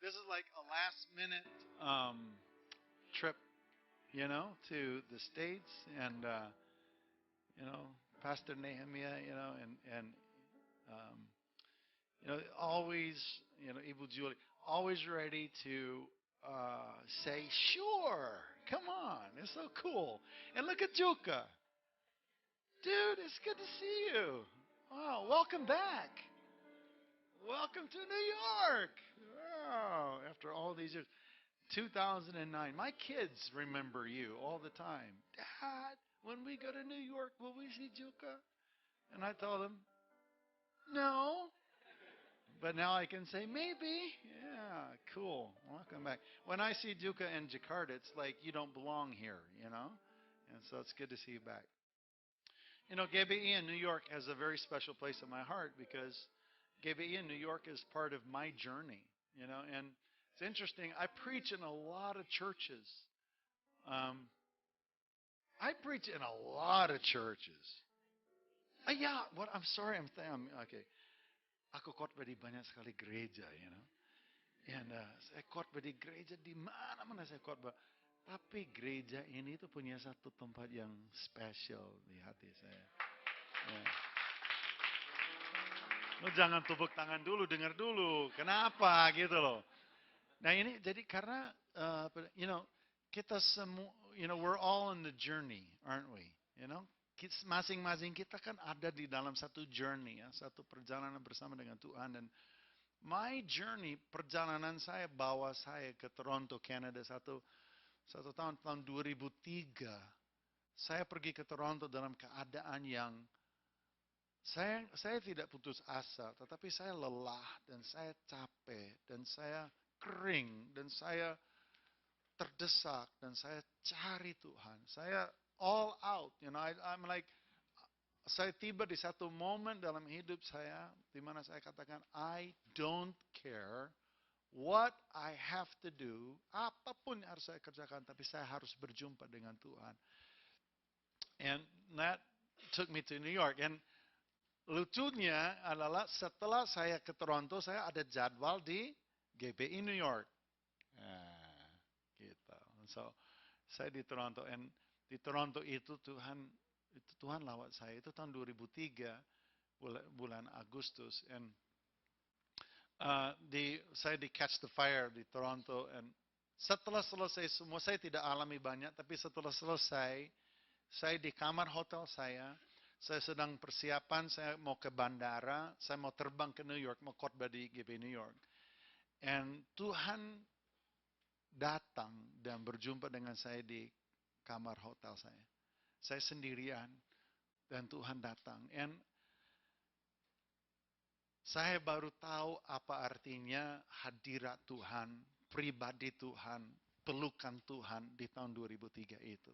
This is like a last minute trip, to the States. And, you know, Pastor Nehemiah, and um, always, Ibu Julie, always ready to say, sure, come on, it's so cool. And look at Juka. Dude, it's good to see you. Wow, welcome back. Welcome to New York. Wow, after all these years. 2009. My kids remember you all the time. Dad, when we go to New York, will we see Juka? And I told them, no. But now I can say, maybe. Yeah, cool. Welcome back. When I see Juka in Jakarta, it's like you don't belong here. And so it's good to see you back. GBE in New York has a very special place in my heart because GBE in New York is part of my journey. And it's interesting. I preach in a lot of churches. Um, I preach in a lot of churches. Yeah, what? I'm sorry. I'm okay. Aku khotbah di banyak sekali gereja. And saya khotbah di gereja di mana-mana saya khotbah. Tapi gereja ini tuh punya satu tempat yang spesial di hati saya. Ya. Lu jangan tepuk tangan dulu, dengar dulu. Kenapa gitu loh. Nah ini jadi karena, kita semua, we're all in the journey, aren't we? Masing-masing kita kan ada di dalam satu journey ya, satu perjalanan bersama dengan Tuhan. Dan my journey, perjalanan saya bawa saya ke Toronto, Canada satu tahun 2003. Saya pergi ke Toronto dalam keadaan yang saya tidak putus asa, tetapi saya lelah dan saya capek dan saya kering dan saya terdesak dan saya cari Tuhan. Saya all out, I'm like, saya tiba di satu momen dalam hidup saya di mana saya katakan, I don't care what I have to do, apapun yang harus saya kerjakan, tapi saya harus berjumpa dengan Tuhan. And that took me to New York. And lucunya adalah setelah saya ke Toronto, saya ada jadwal di GBI New York. Nah, gitu. So, saya di Toronto. And di Toronto itu Tuhan lawat saya. Itu tahun 2003, bulan Agustus. And saya di Catch the Fire di Toronto. And setelah selesai semua, saya tidak alami banyak. Tapi setelah selesai, saya di kamar hotel saya sedang persiapan, saya mau ke bandara, saya mau terbang ke New York, mau khotbah di GB New York. And Tuhan datang dan berjumpa dengan saya di kamar hotel saya. Saya sendirian dan Tuhan datang. And saya baru tahu apa artinya hadirat Tuhan, pribadi Tuhan, pelukan Tuhan di tahun 2003 itu.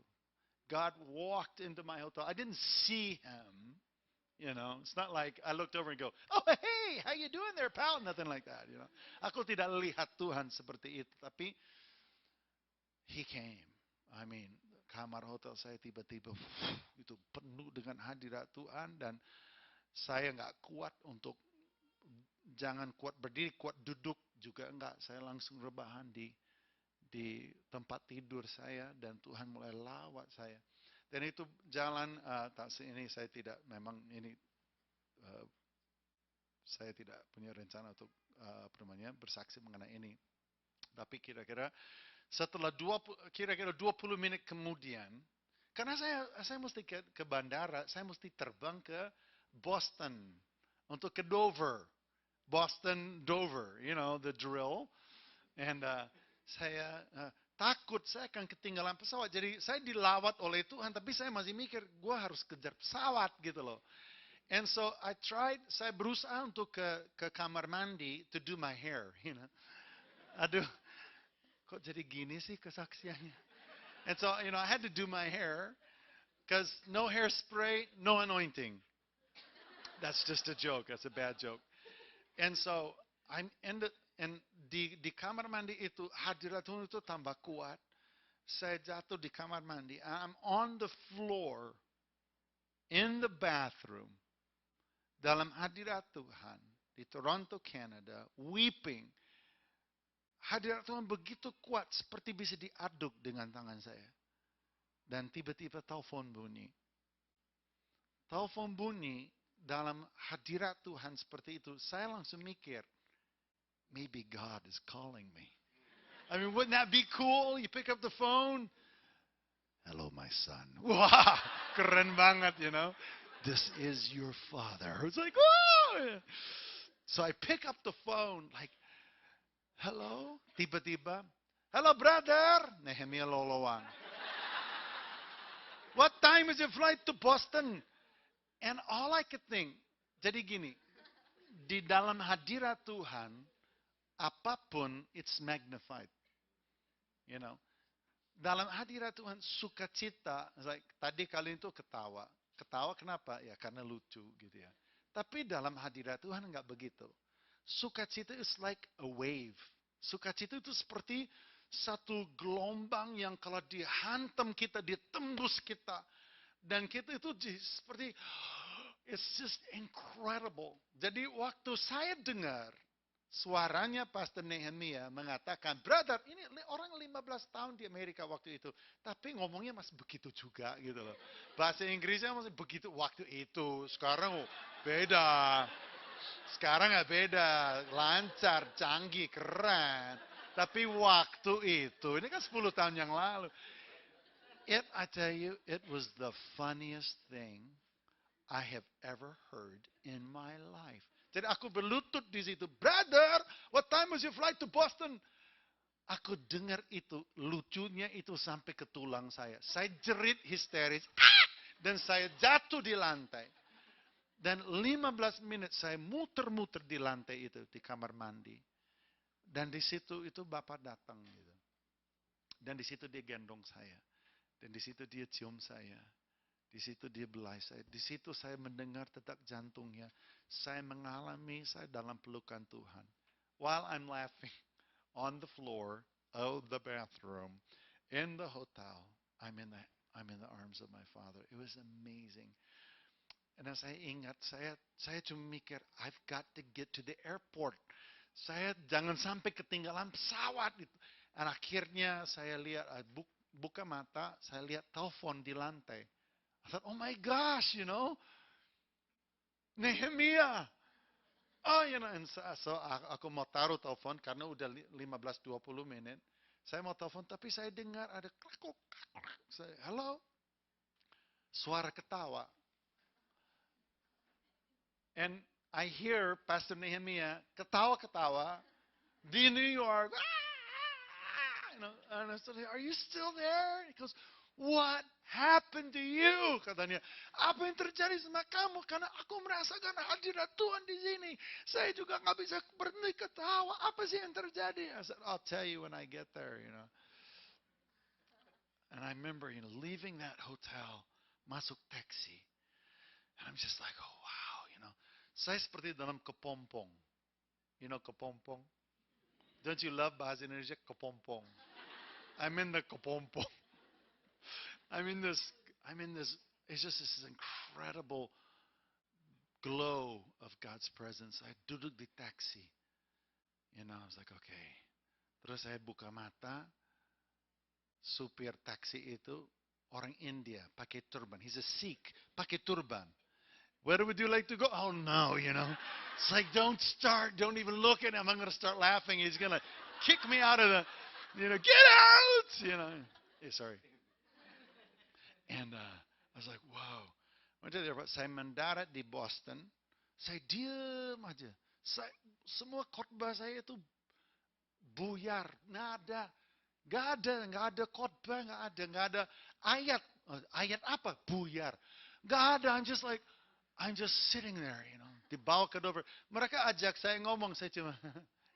God walked into my hotel. I didn't see him. It's not like I looked over and go, oh, hey, how you doing there, pal? Nothing like that, Aku tidak lihat Tuhan seperti itu. Tapi he came. I mean, kamar hotel saya tiba-tiba itu penuh dengan hadirat Tuhan. Dan saya nggak kuat untuk, jangan kuat berdiri, kuat duduk juga enggak. Saya langsung rebahan di tempat tidur saya dan Tuhan mulai lawat saya. Dan itu jalan ini saya tidak, memang ini saya tidak punya rencana untuk bersaksi mengenai ini. Tapi kira-kira setelah 20 menit kemudian, karena saya mesti ke bandara, saya mesti terbang ke Boston untuk ke Dover. Boston, Dover, the drill. And saya takut saya akan ketinggalan pesawat. Jadi saya dilawat oleh Tuhan, tapi saya masih mikir, gue harus kejar pesawat gitu loh. And so saya berusaha untuk ke kamar mandi to do my hair, Aduh, kok jadi gini sih kesaksiannya. And so, I had to do my hair, because no hairspray, no anointing. That's just a joke, that's a bad joke. And so, di kamar mandi itu, hadirat Tuhan itu tambah kuat. Saya jatuh di kamar mandi. I'm on the floor, in the bathroom, dalam hadirat Tuhan, di Toronto, Canada, weeping. hadirat Tuhan begitu kuat seperti bisa diaduk dengan tangan saya. Dan tiba-tiba telepon bunyi. Telepon bunyi dalam hadirat Tuhan seperti itu. Saya langsung mikir, maybe God is calling me. I mean, wouldn't that be cool? You pick up the phone. Hello, my son. Wah, keren banget, you know. This is your father. It's like, whoa. So I pick up the phone, like, hello. Tiba-tiba, hello, brother. Nehemia Lolowang. What time is your flight to Boston? And all I could think, jadi gini, di dalam hadirat Tuhan, apapun it's magnified. You know, dalam hadirat Tuhan sukacita, like, tadi kalian itu ketawa. Ketawa kenapa? Ya karena lucu gitu ya. Tapi dalam hadirat Tuhan enggak begitu. Sukacita is like a wave. Sukacita itu seperti satu gelombang yang kalau dihantam kita, ditembus kita. Dan kita itu seperti, it's just incredible. Jadi waktu saya dengar suaranya Pastor Nehemia mengatakan, brother, ini orang 15 tahun di Amerika waktu itu. Tapi ngomongnya masih begitu juga gitu loh. Bahasa Inggrisnya masih begitu waktu itu. Sekarang beda. Sekarang nggak beda. Lancar, canggih, keren. Tapi waktu itu, ini kan 10 tahun yang lalu. I tell you, it was the funniest thing I have ever heard in my life. Jadi aku berlutut di situ. Brother, what time was your flight to Boston? Aku dengar itu, lucunya itu sampai ke tulang saya. Saya jerit histeris. Dan saya jatuh di lantai. Dan 15 menit saya muter-muter di lantai itu, di kamar mandi. Dan di situ itu Bapak datang. Gitu. Dan di situ dia gendong saya. Dan di situ dia cium saya. Di situ dia belai saya. Di situ saya mendengar detak jantungnya. Saya mengalami saya dalam pelukan Tuhan. While I'm laughing on the floor of the bathroom in the hotel, I'm in the arms of my Father. It was amazing. Dan saya ingat, saya cuma mikir, I've got to get to the airport. Saya jangan sampai ketinggalan pesawat. Dan akhirnya saya lihat, buka mata, saya lihat telepon di lantai. I thought, oh my gosh, you know, Nehemia. Oh, you know, and so aku mau taruh telepon karena udah 15-20 menit. Saya mau telepon, tapi saya dengar ada krakuk. Halo, suara ketawa. And I hear Pastor Nehemia ketawa-ketawa di New York. You know, and I said, are you still there? He goes, what happened to you? Katanya, apa yang terjadi sama kamu? Karena aku merasakan hadirat Tuhan di sini. Saya juga nggak bisa berhenti ketawa. Apa sih yang terjadi? I said, I'll tell you when I get there, you know. And I remember, you know, leaving that hotel, masuk taksi. And I'm just like, oh wow, you know. Saya seperti dalam kepompong. You know kepompong? Don't you love bahasa Indonesia kepompong? I'm in the kepompong. I'm in this, it's just this incredible glow of God's presence. I duduk di taksi. You know, I was like, okay. Terus saya buka mata, supir taksi itu orang India, pakai turban. He's a Sikh, pakai turban. Where would you like to go? Oh no, you know. It's like, don't even look at him. I'm going to start laughing. He's going to kick me out of the, you know, get out, you know. Sorry. And I was like, wow. Saya mendarat di Boston, saya diam aja. Semua khotbah saya itu buyar, nggak ada khotbah, nggak ada ayat. Ayat apa? Buyar. Nggak ada. I'm just sitting there, you know. Dibawa ke Dover. Mereka ajak saya ngomong, saya cuma,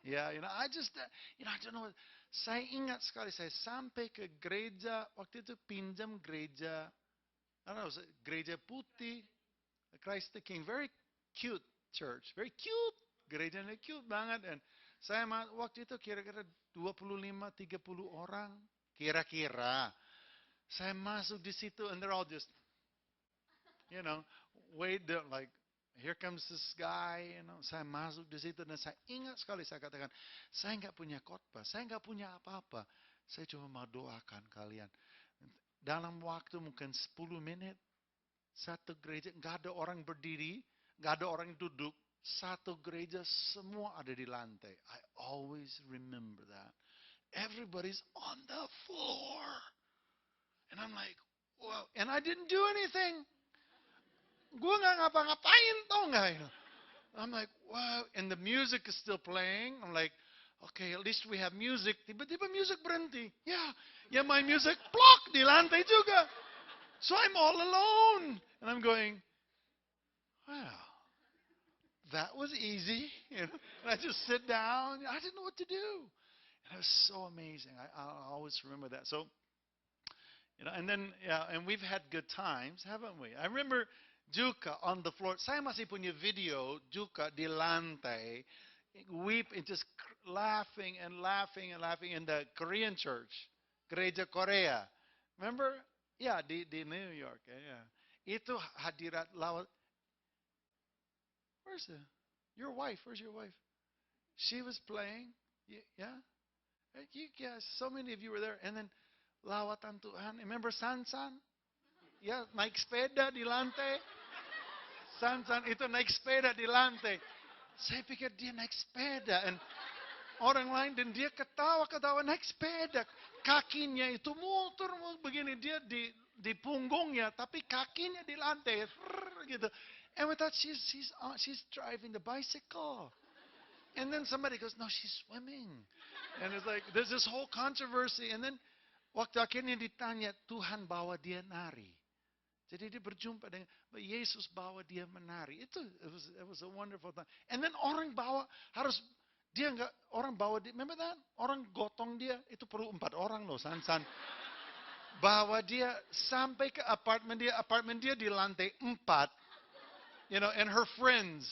ya, you know, I don't know. Saya ingat sekali, saya sampai ke gereja, waktu itu pinjam gereja, I don't know, gereja putih, Christ the King, very cute church, very cute, gerejanya cute banget, dan saya waktu itu kira-kira 25-30 orang, kira-kira, saya masuk di situ, and they're all just, you know, wait, like, Here comes this guy, saya masuk di situ dan saya ingat sekali saya katakan, saya nggak punya khotbah, saya nggak punya apa-apa. Saya cuma mau doakan kalian. Dalam waktu mungkin 10 menit, satu gereja, nggak ada orang berdiri, nggak ada orang duduk, satu gereja semua ada di lantai. I always remember that. Everybody's on the floor. And I'm like, wow. And I didn't do anything. Gue nggak ngapa-ngapain, tau nggak? I'm like, wow. And the music is still playing. I'm like, okay, at least we have music. Tiba-tiba music berhenti. Ya my music, plok, di lantai juga. So I'm all alone. And I'm going, wow, that was easy. And I just sit down. I didn't know what to do. And it was so amazing. I'll always remember that. So, and then, and we've had good times, haven't we? I remember Juka on the floor. Saya masih punya video Juka di lantai, weep and just laughing and laughing and laughing in the Korean church, Gereja Korea. Remember? Yeah, di New York. Yeah. Itu hadirat lawat. Where's your wife? Where's your wife? She was playing. Yeah. Yeah, so many of you were there. And then lawatan Tuhan. Remember Sansan? Ya, naik sepeda di lantai. Sansan itu naik sepeda di lantai. Saya pikir dia naik sepeda. And orang lain dan dia ketawa-ketawa naik sepeda. Kakinya itu muter begini. Dia di punggungnya. Tapi kakinya di lantai. Gitu. And we thought she's driving the bicycle. And then somebody goes, no, she's swimming. And it's like, there's this whole controversy. And then waktu akhirnya ditanya, Tuhan bawa dia nari. Jadi dia berjumpa dengan Yesus bawa dia menari. It was a wonderful thing. And then orang bawa orang bawa dia, remember that? Orang gotong dia, itu perlu 4 orang loh, San. Bawa dia sampai ke apartemen dia di lantai 4. And her friends,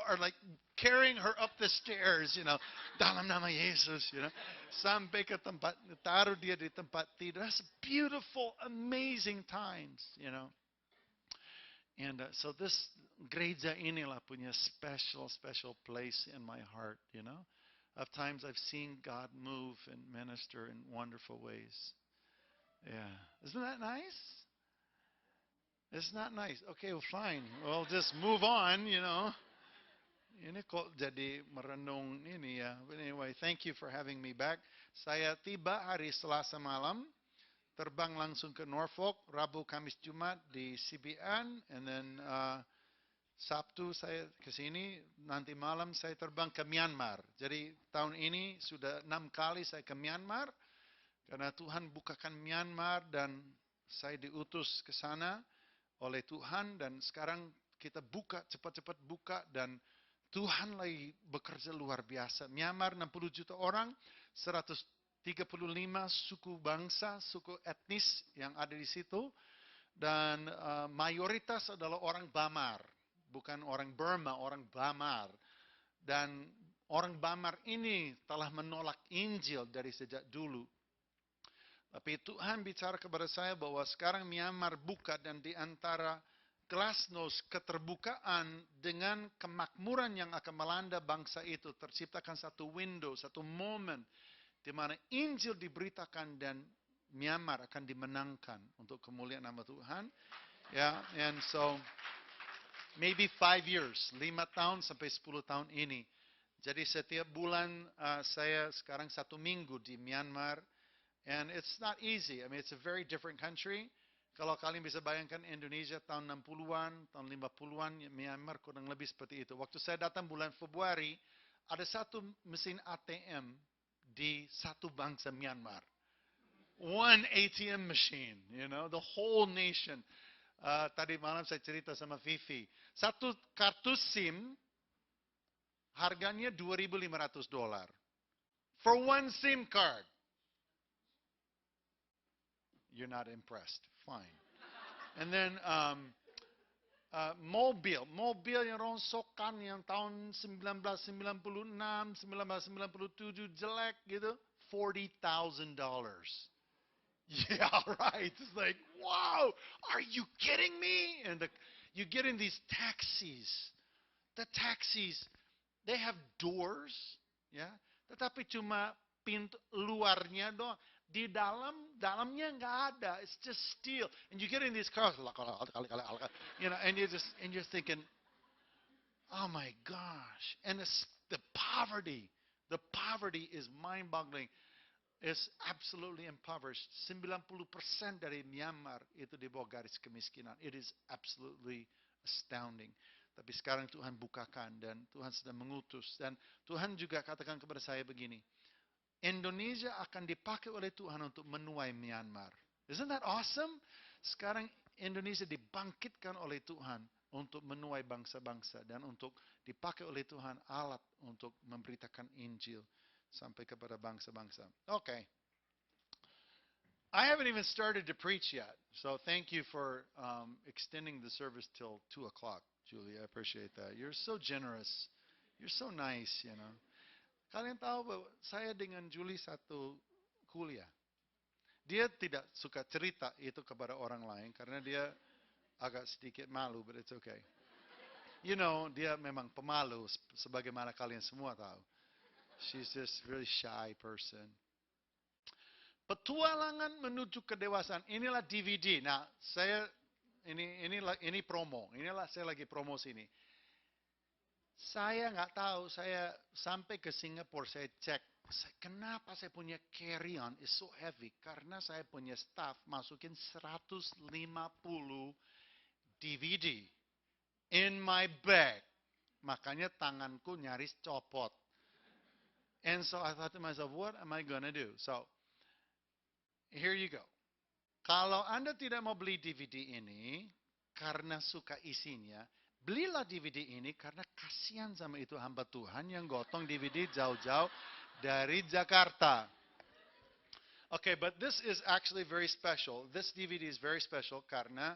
are like carrying her up the stairs, dalam nama Yesus, sampai ke tempat, taruh dia di tempat tidur. That's beautiful, amazing times, And so this gereja inilah punya special place in my heart, Of times I've seen God move and minister in wonderful ways. Yeah. Isn't that nice? It's not nice. Okay, well, fine. We'll just move on, Ini kok jadi merenung ini ya. But anyway, thank you for having me back. Saya tiba hari Selasa malam, terbang langsung ke Norfolk, Rabu, Kamis, Jumat di CBN, and then Sabtu saya ke sini, nanti malam saya terbang ke Myanmar. Jadi tahun ini sudah 6 kali saya ke Myanmar, karena Tuhan bukakan Myanmar dan saya diutus ke sana oleh Tuhan, dan sekarang kita cepat-cepat buka, dan Tuhan lagi bekerja luar biasa. Myanmar 60 juta orang, 135 suku bangsa, suku etnis yang ada di situ, dan mayoritas adalah orang Bamar, bukan orang Burma, orang Bamar. Dan orang Bamar ini telah menolak Injil dari sejak dulu. Tapi Tuhan bicara kepada saya bahwa sekarang Myanmar buka, dan di antara glasnost keterbukaan dengan kemakmuran yang akan melanda bangsa itu, terciptakan satu window, satu moment di mana Injil diberitakan dan Myanmar akan dimenangkan untuk kemuliaan nama Tuhan. And so maybe 5 years, 5 tahun sampai 10 tahun ini. Jadi setiap bulan saya sekarang 1 minggu di Myanmar. And it's not easy. I mean, it's a very different country. Kalau kalian bisa bayangkan Indonesia tahun 60-an, tahun 50-an, Myanmar kurang lebih seperti itu. Waktu saya datang bulan Februari, ada satu mesin ATM di satu bangsa Myanmar. One ATM machine, the whole nation. Tadi malam saya cerita sama Vivi. Satu kartu SIM, harganya $2.500. For one SIM card. You're not impressed. Fine. And then mobil yang rongsokan yang tahun 1996, 1997 jelek gitu, $40,000. Yeah, right. It's like, wow, are you kidding me? And you get in these taxis The taxis, they have doors, ya, tetapi cuma pintu luarnya doang. Di dalamnya nggak ada. It's just steel. And you get in these cars, you know, and you're thinking, oh my gosh. And the poverty is mind-boggling. It's absolutely impoverished. 90% dari Myanmar itu di bawah garis kemiskinan. It is absolutely astounding. Tapi sekarang Tuhan bukakan dan Tuhan sedang mengutus. Dan Tuhan juga katakan kepada saya begini, Indonesia akan dipakai oleh Tuhan untuk menuai Myanmar. Isn't that awesome? Sekarang Indonesia dibangkitkan oleh Tuhan untuk menuai bangsa-bangsa dan untuk dipakai oleh Tuhan alat untuk memberitakan Injil sampai kepada bangsa-bangsa. Okay. I haven't even started to preach yet. So thank you for extending the service till 2 o'clock, Julie. I appreciate that. You're so generous. You're so nice, you know. Kalian tahu bahwa saya dengan Julie satu kuliah. Dia tidak suka cerita itu kepada orang lain karena dia agak sedikit malu, but it's okay. You know, dia memang pemalu sebagaimana kalian semua tahu. She's this really shy person. Petualangan menuju kedewasaan. Inilah DVD. Nah, saya ini promo. Inilah saya lagi promo sini. Saya nggak tahu. Saya sampai ke Singapura, saya cek. Kenapa saya punya carry-on is so heavy? Karena saya punya staff masukin 150 DVD in my bag. Makanya tanganku nyaris copot. And so I thought to myself, what am I going to do? So, here you go. Kalau Anda tidak mau beli DVD ini, karena suka isinya, belilah DVD ini karena kasihan sama itu hamba Tuhan yang gotong DVD jauh-jauh dari Jakarta. Okay, but this is actually very special. This DVD is very special karena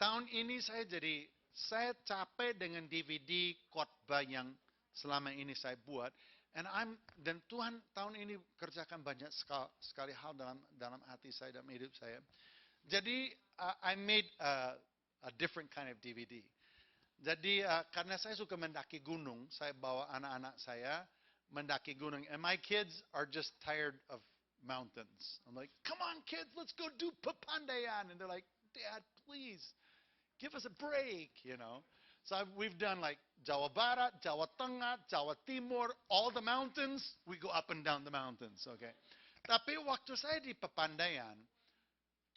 tahun ini saya capek dengan DVD khotbah yang selama ini saya buat, dan Tuhan tahun ini kerjakan banyak sekali hal dalam hati saya, dalam hidup saya. Jadi I made a different kind of DVD. Jadi karena saya suka mendaki gunung, saya bawa anak-anak saya mendaki gunung, and my kids are just tired of mountains. I'm like, come on kids, let's go do Papandayan, and they're like, Dad, please give us a break, you know. So we've done like Jawa Barat, Jawa Tengah, Jawa Timur, all the mountains. We go up and down the mountains, okay. Tapi waktu saya di Papandayan,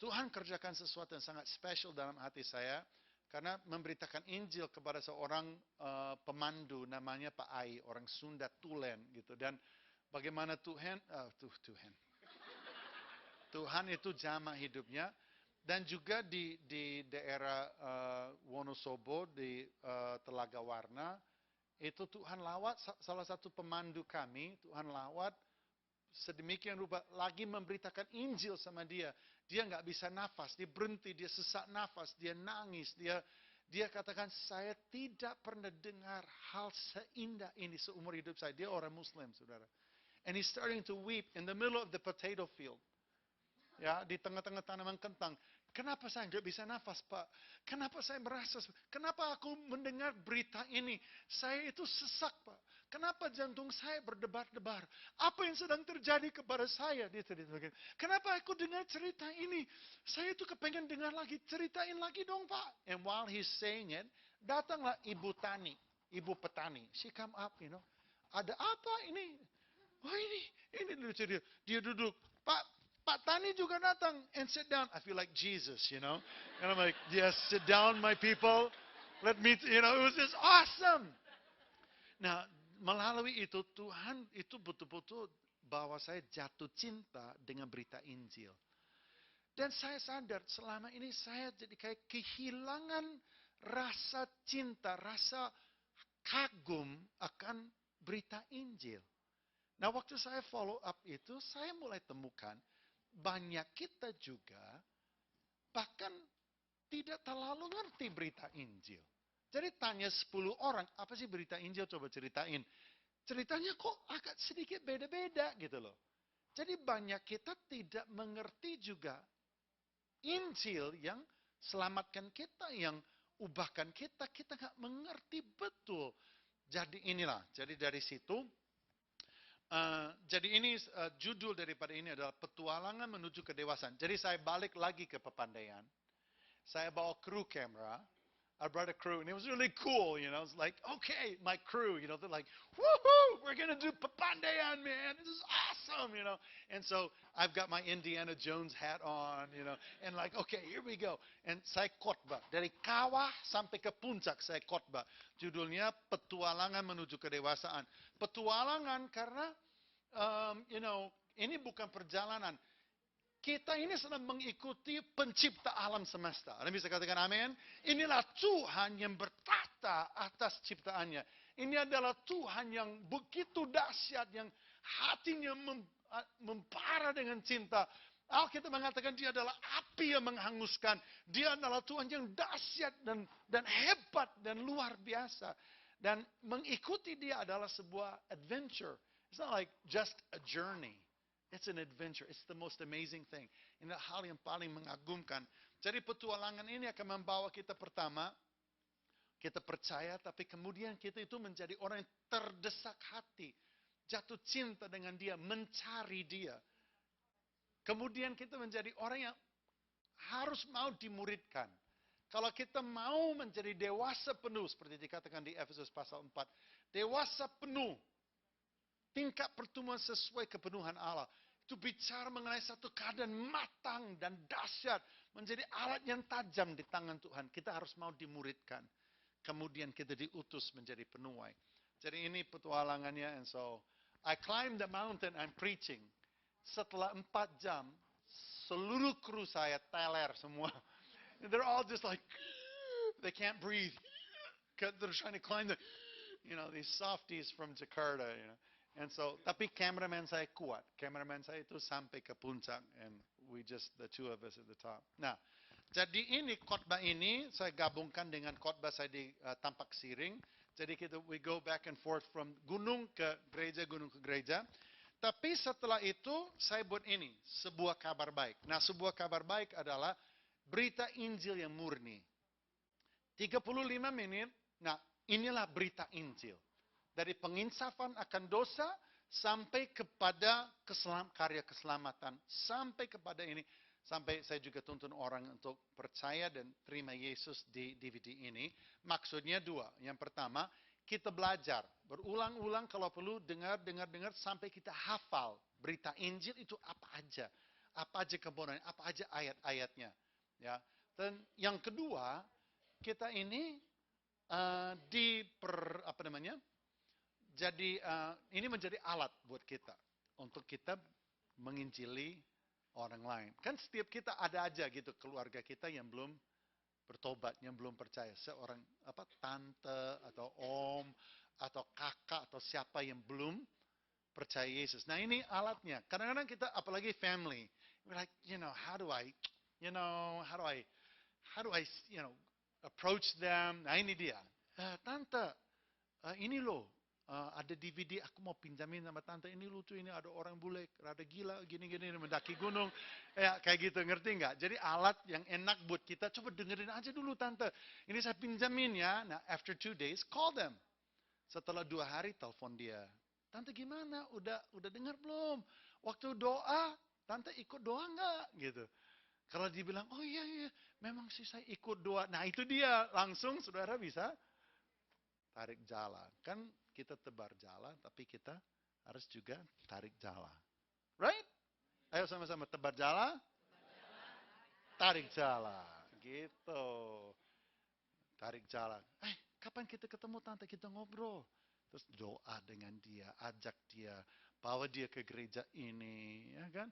Tuhan kerjakan sesuatu yang sangat spesial dalam hati saya, karena memberitakan Injil kepada seorang pemandu namanya Pak Ai, orang Sunda Tulen gitu. Dan bagaimana Tuhan itu jamaah hidupnya. Dan juga di daerah Wonosobo, di Telaga Warna, itu Tuhan lawat, salah satu pemandu kami, Tuhan lawat sedemikian rupa, lagi memberitakan Injil sama dia. Dia nggak bisa nafas, dia berhenti, dia sesak nafas, dia nangis, dia katakan, saya tidak pernah dengar hal seindah ini seumur hidup saya. Dia orang Muslim, saudara. And he's starting to weep in the middle of the potato field. Ya, di tengah-tengah tanaman kentang. Kenapa saya nggak bisa nafas, Pak? Kenapa saya merasa, kenapa aku mendengar berita ini? Saya itu sesak, Pak. Kenapa jantung saya berdebar-debar? Apa yang sedang terjadi kepada saya? Kenapa aku dengar cerita ini? Saya itu kepengen dengar lagi, ceritain lagi dong, Pak. And while he's saying it, datanglah ibu petani. She come up, you know. Ada apa ini? Oh ini lucu dia. Dia duduk, Pak Tani juga datang and sit down. I feel like Jesus, you know. And I'm like, yes, sit down, my people. Let me, you know, it was just awesome. Nah, melalui itu Tuhan itu betul-betul bawa saya jatuh cinta dengan berita Injil. Dan saya sadar selama ini saya jadi kayak kehilangan rasa cinta, rasa kagum akan berita Injil. Nah, waktu saya follow up itu, saya mulai temukan banyak kita juga bahkan tidak terlalu ngerti berita Injil. Jadi tanya 10 orang, apa sih berita Injil? Coba ceritain. Ceritanya kok agak sedikit beda-beda gitu loh. Jadi banyak kita tidak mengerti juga Injil yang selamatkan kita, yang ubahkan kita nggak mengerti betul. Jadi inilah, jadi dari situ, jadi ini judul daripada ini adalah petualangan menuju kedewasaan. Jadi saya balik lagi ke pepandaian. Saya bawa kru kamera. I brought a crew, and it was really cool, It's like, okay, my crew, they're like, woohoo, we're going to do Papandayan, man. This is awesome, And so I've got my Indiana Jones hat on, and like, okay, here we go. And saya khotbah. Dari kawah sampai ke puncak saya khotbah. Judulnya Petualangan Menuju Kedewasaan. Petualangan karena, ini bukan perjalanan. Kita ini sedang mengikuti pencipta alam semesta. Anda bisa katakan amin? Inilah Tuhan yang bertata atas ciptaannya. Ini adalah Tuhan yang begitu dahsyat, yang hatinya mempara dengan cinta. Alkitab mengatakan dia adalah api yang menghanguskan. Dia adalah Tuhan yang dahsyat dan hebat dan luar biasa. Dan mengikuti dia adalah sebuah adventure. It's not like just a journey. It's an adventure. It's the most amazing thing. Ini hal yang paling mengagumkan. Jadi petualangan ini akan membawa kita pertama, kita percaya, tapi kemudian kita itu menjadi orang yang terdesak hati. Jatuh cinta dengan dia, mencari dia. Kemudian kita menjadi orang yang harus mau dimuridkan. Kalau kita mau menjadi dewasa penuh, seperti dikatakan di Efesus pasal 4. Dewasa penuh. Tingkat pertumbuhan sesuai kepenuhan Allah. Itu bicara mengenai satu keadaan matang dan dahsyat. Menjadi alat yang tajam di tangan Tuhan. Kita harus mau dimuridkan. Kemudian kita diutus menjadi penuai. Jadi ini petualangannya. And so, I climbed the mountain, I'm preaching. Setelah 4 jam, seluruh kru saya teler semua. They're all just like, they can't breathe. They're trying to climb these softies from Jakarta, And so, tapi cameraman saya kuat. Cameraman saya itu sampai ke puncak, and the two of us at the top. Nah, jadi ini khotbah ini saya gabungkan dengan khotbah saya di Tampak Siring. Jadi we go back and forth from gunung ke gereja. Tapi setelah itu saya buat ini, sebuah kabar baik. Nah, sebuah kabar baik adalah berita Injil yang murni. 35 menit. Nah, inilah berita Injil. Dari penginsafan akan dosa sampai kepada karya keselamatan. Sampai kepada ini. Sampai saya juga tuntun orang untuk percaya dan terima Yesus di DVD ini. Maksudnya 2. Yang pertama, kita belajar. Berulang-ulang kalau perlu dengar sampai kita hafal. Berita Injil itu apa aja. Apa aja kebenaran, apa aja ayat-ayatnya. Ya. Dan yang kedua, kita ini jadi ini menjadi alat buat kita untuk kita menginjili orang lain. Kan setiap kita ada aja gitu keluarga kita yang belum bertobat, yang belum percaya. Seorang tante atau om atau kakak atau siapa yang belum percaya Yesus. Nah, ini alatnya. Kadang-kadang kita apalagi family, we're like, how do I approach them? Nah, ini dia. Tante, ini loh. Ada DVD, aku mau pinjamin sama tante, ini lucu, ini ada orang bule, rada gila, gini-gini, mendaki gunung. Ya, kayak gitu, ngerti nggak? Jadi alat yang enak buat kita, coba dengerin aja dulu tante. Ini saya pinjamin ya. Nah, after 2 days, call them. Setelah 2 hari, telepon dia. Tante gimana? Udah dengar belum? Waktu doa, tante ikut doa nggak? Gitu. Kalau dibilang, oh iya, memang sih saya ikut doa. Nah, itu dia. Langsung saudara bisa tarik jala. Kan kita tebar jala, tapi kita harus juga tarik jala. Right? Ayo sama-sama tebar jala. Tarik jala. Gitu. Tarik jala. Kapan kita ketemu tante, kita ngobrol. Terus doa dengan dia, ajak dia, bawa dia ke gereja ini, ya kan?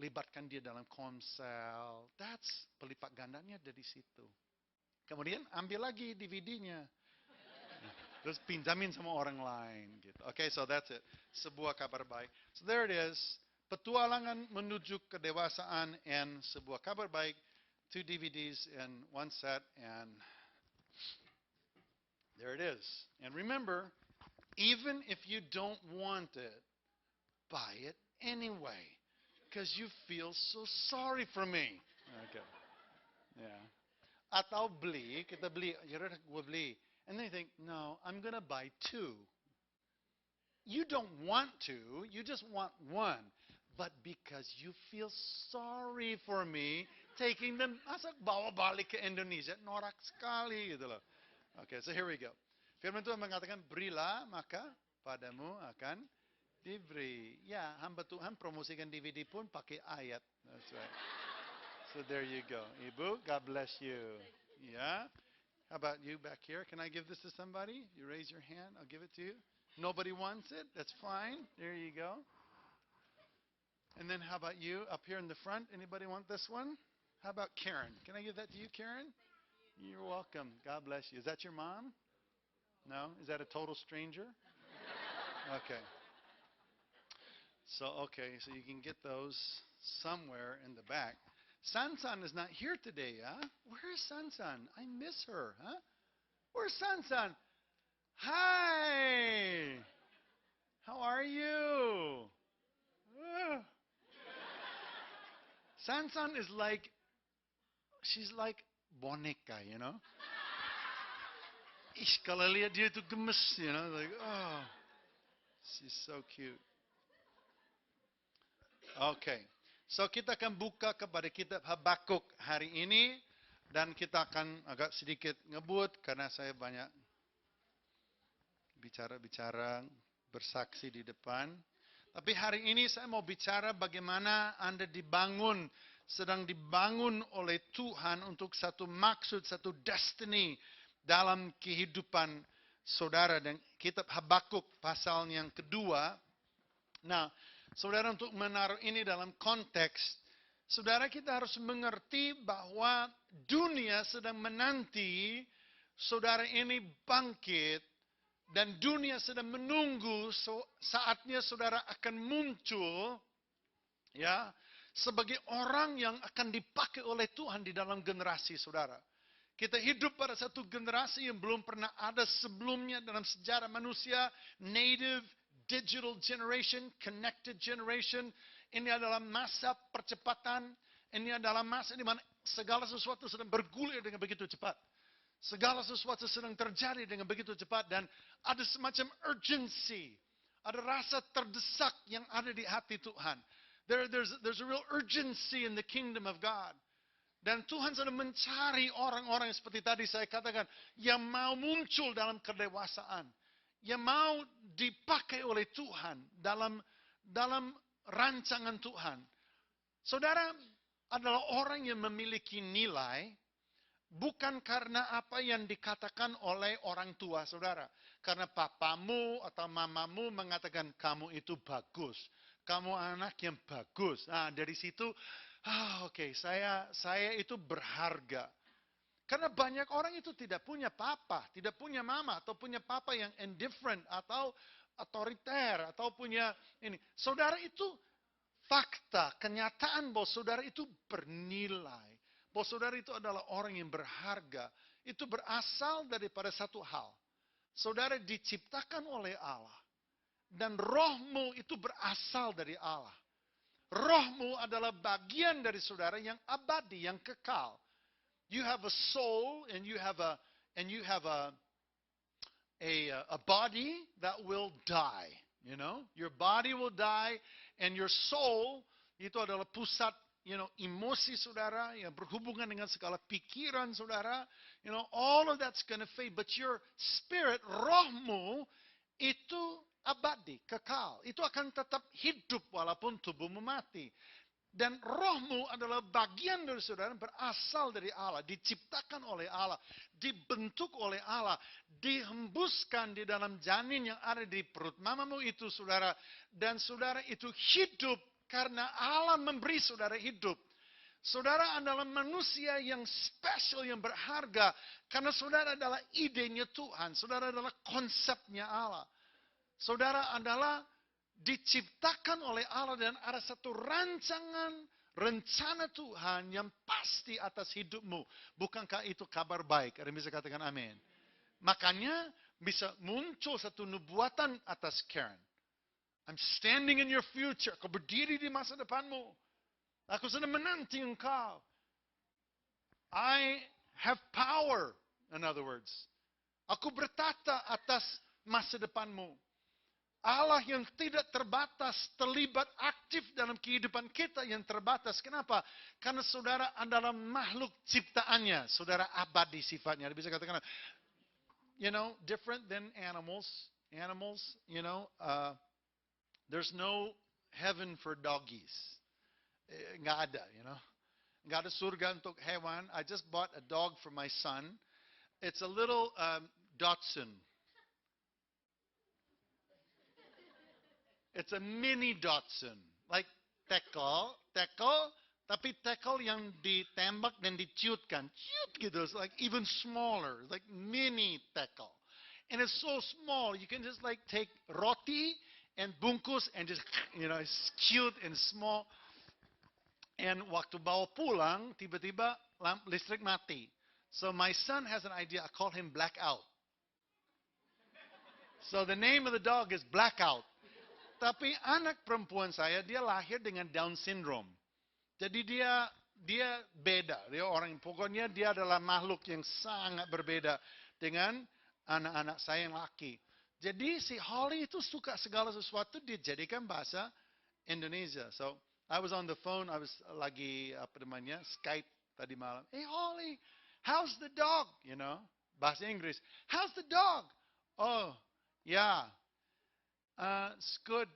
Libatkan dia dalam konsel. That's pelipat gandanya dari situ. Kemudian ambil lagi DVD-nya. Terus pinjamin sama orang lain gitu. Okay, so that's it. Sebuah kabar baik. So there it is. Petualangan menuju kedewasaan and sebuah kabar baik. 2 DVDs in 1 set, and there it is. And remember, even if you don't want it, buy it anyway. Because you feel so sorry for me. Okay. Yeah. Atau kita beli, yaudah gue beli. And then you think, no, I'm gonna buy 2. You don't want to, you just want 1. But because you feel sorry for me, taking them, masa bawa balik ke Indonesia, norak sekali gitu loh. Okay, so here we go. Firman Tuhan mengatakan, berilah maka padamu akan diberi. Ya, hamba Tuhan promosikan DVD pun pakai ayat. That's right. So there you go. Ibu, God bless you. Yeah. How about you back here? Can I give this to somebody? You raise your hand, I'll give it to you. Nobody wants it? That's fine. There you go. And then how about you up here in the front? Anybody want this one? How about Karen? Can I give that to you, Karen? You're welcome. God bless you. Is that your mom? No? Is that a total stranger? Okay. So you can get those somewhere in the back. Sansan is not here today, huh? Where is Sansan? I miss her, huh? Where's Sansan? Hi! How are you? Sansan is like, she's like boneka, you know? Ish, kalau lihat dia itu gemes, you know, like, oh, she's so cute. Okay, so kita akan buka kepada kitab Habakuk hari ini, dan kita akan agak sedikit ngebut karena saya banyak bicara-bicara, bersaksi di depan. Tapi hari ini saya mau bicara bagaimana Anda sedang dibangun oleh Tuhan untuk satu maksud, satu destiny dalam kehidupan saudara. Dan kitab Habakuk pasal yang kedua. Nah, saudara, untuk menaruh ini dalam konteks, saudara, kita harus mengerti bahwa dunia sedang menanti saudara ini bangkit. Dan dunia sedang menunggu saatnya saudara akan muncul, ya, sebagai orang yang akan dipakai oleh Tuhan di dalam generasi saudara. Kita hidup pada satu generasi yang belum pernah ada sebelumnya dalam sejarah manusia. Native, digital generation, connected generation. Ini adalah masa percepatan. Ini adalah masa di mana segala sesuatu sedang bergulir dengan begitu cepat. Segala sesuatu sedang terjadi dengan begitu cepat, dan ada semacam urgency. Ada rasa terdesak yang ada di hati Tuhan. There's a real urgency in the kingdom of God. Dan Tuhan sedang mencari orang-orang seperti tadi saya katakan, yang mau muncul dalam kedewasaan, yang mau dipakai oleh Tuhan dalam rancangan Tuhan. Saudara adalah orang yang memiliki nilai, bukan karena apa yang dikatakan oleh orang tua saudara. Karena papamu atau mamamu mengatakan kamu itu bagus. Kamu anak yang bagus. Nah, dari situ, oke, saya itu berharga. Karena banyak orang itu tidak punya papa, tidak punya mama, atau punya papa yang indifferent, atau otoriter, atau punya ini. Saudara itu fakta, kenyataan bahwa saudara itu bernilai. Bahwa saudara itu adalah orang yang berharga. Itu berasal daripada satu hal. Saudara diciptakan oleh Allah. Dan rohmu itu berasal dari Allah. Rohmu adalah bagian dari saudara yang abadi, yang kekal. You have a soul and you have a body that will die. You know, your body will die and your soul itu adalah pusat emosi saudara yang berhubungan dengan segala pikiran saudara, all of that's going to fade, but your spirit, rohmu itu abadi, kekal. Itu akan tetap hidup walaupun tubuhmu mati. Dan rohmu adalah bagian dari saudara, berasal dari Allah, diciptakan oleh Allah, dibentuk oleh Allah, dihembuskan di dalam janin yang ada di perut mamamu itu saudara, dan saudara itu hidup karena Allah memberi saudara hidup. Saudara adalah manusia yang spesial, yang berharga. Karena saudara adalah idenya Tuhan. Saudara adalah konsepnya Allah. Saudara adalah diciptakan oleh Allah dan ada satu rancangan, rencana Tuhan yang pasti atas hidupmu. Bukankah itu kabar baik? Ada yang bisa katakan amin. Makanya bisa muncul satu nubuatan atas Karen. I'm standing in your future. Kau berdiri di masa depanmu. Aku sedang menanti engkau. I have power. In other words, aku bertata atas masa depanmu. Allah yang tidak terbatas terlibat aktif dalam kehidupan kita yang terbatas. Kenapa? Karena saudara adalah makhluk ciptaannya. Saudara abadi sifatnya. Bisa katakan, different than animals. Animals, there's no heaven for doggies. Nggak ada, Nggak ada surga untuk hewan. I just bought a dog for my son. It's a little Dachshund. It's a mini Dachshund. Like tackle, tapi tackle yang ditembak dan diciutkan. Ciut gitu. It's like even smaller. Like mini tackle. And it's so small. You can just like take roti and bungkus and just, it's cute and small. And waktu bawa pulang, tiba-tiba listrik mati. So my son has an idea. I call him Blackout. So the name of the dog is Blackout. Tapi anak perempuan saya, dia lahir dengan Down syndrome. Jadi dia beda. Pokoknya dia adalah makhluk yang sangat berbeda dengan anak-anak saya yang laki. Jadi si Holly itu suka segala sesuatu dijadikan bahasa Indonesia. So I was on the phone, I was lagi Skype tadi malam. Hey Holly, how's the dog? Bahasa Inggris. How's the dog? Oh, yeah. It's good.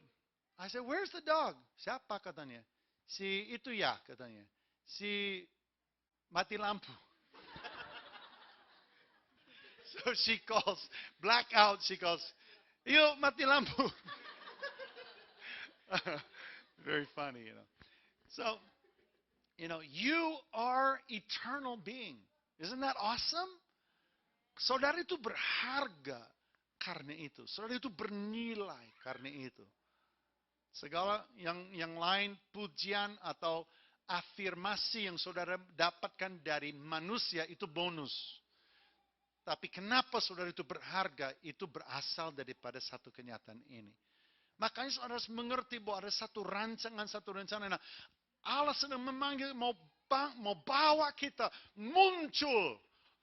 I said, where's the dog? Siapa katanya? Si itu ya katanya. Si mati lampu. So she calls, Blackout, she calls, yo mati lampu. Very funny, So, you are eternal being. Isn't that awesome? Saudara itu berharga karena itu. Saudara itu bernilai karena itu. Segala yang lain, pujian atau afirmasi yang saudara dapatkan dari manusia itu bonus. Tapi kenapa saudara itu berharga? Itu berasal daripada satu kenyataan ini. Makanya saudara harus mengerti bahwa ada satu rencana. Nah, Allah sedang memanggil, mau bawa kita muncul.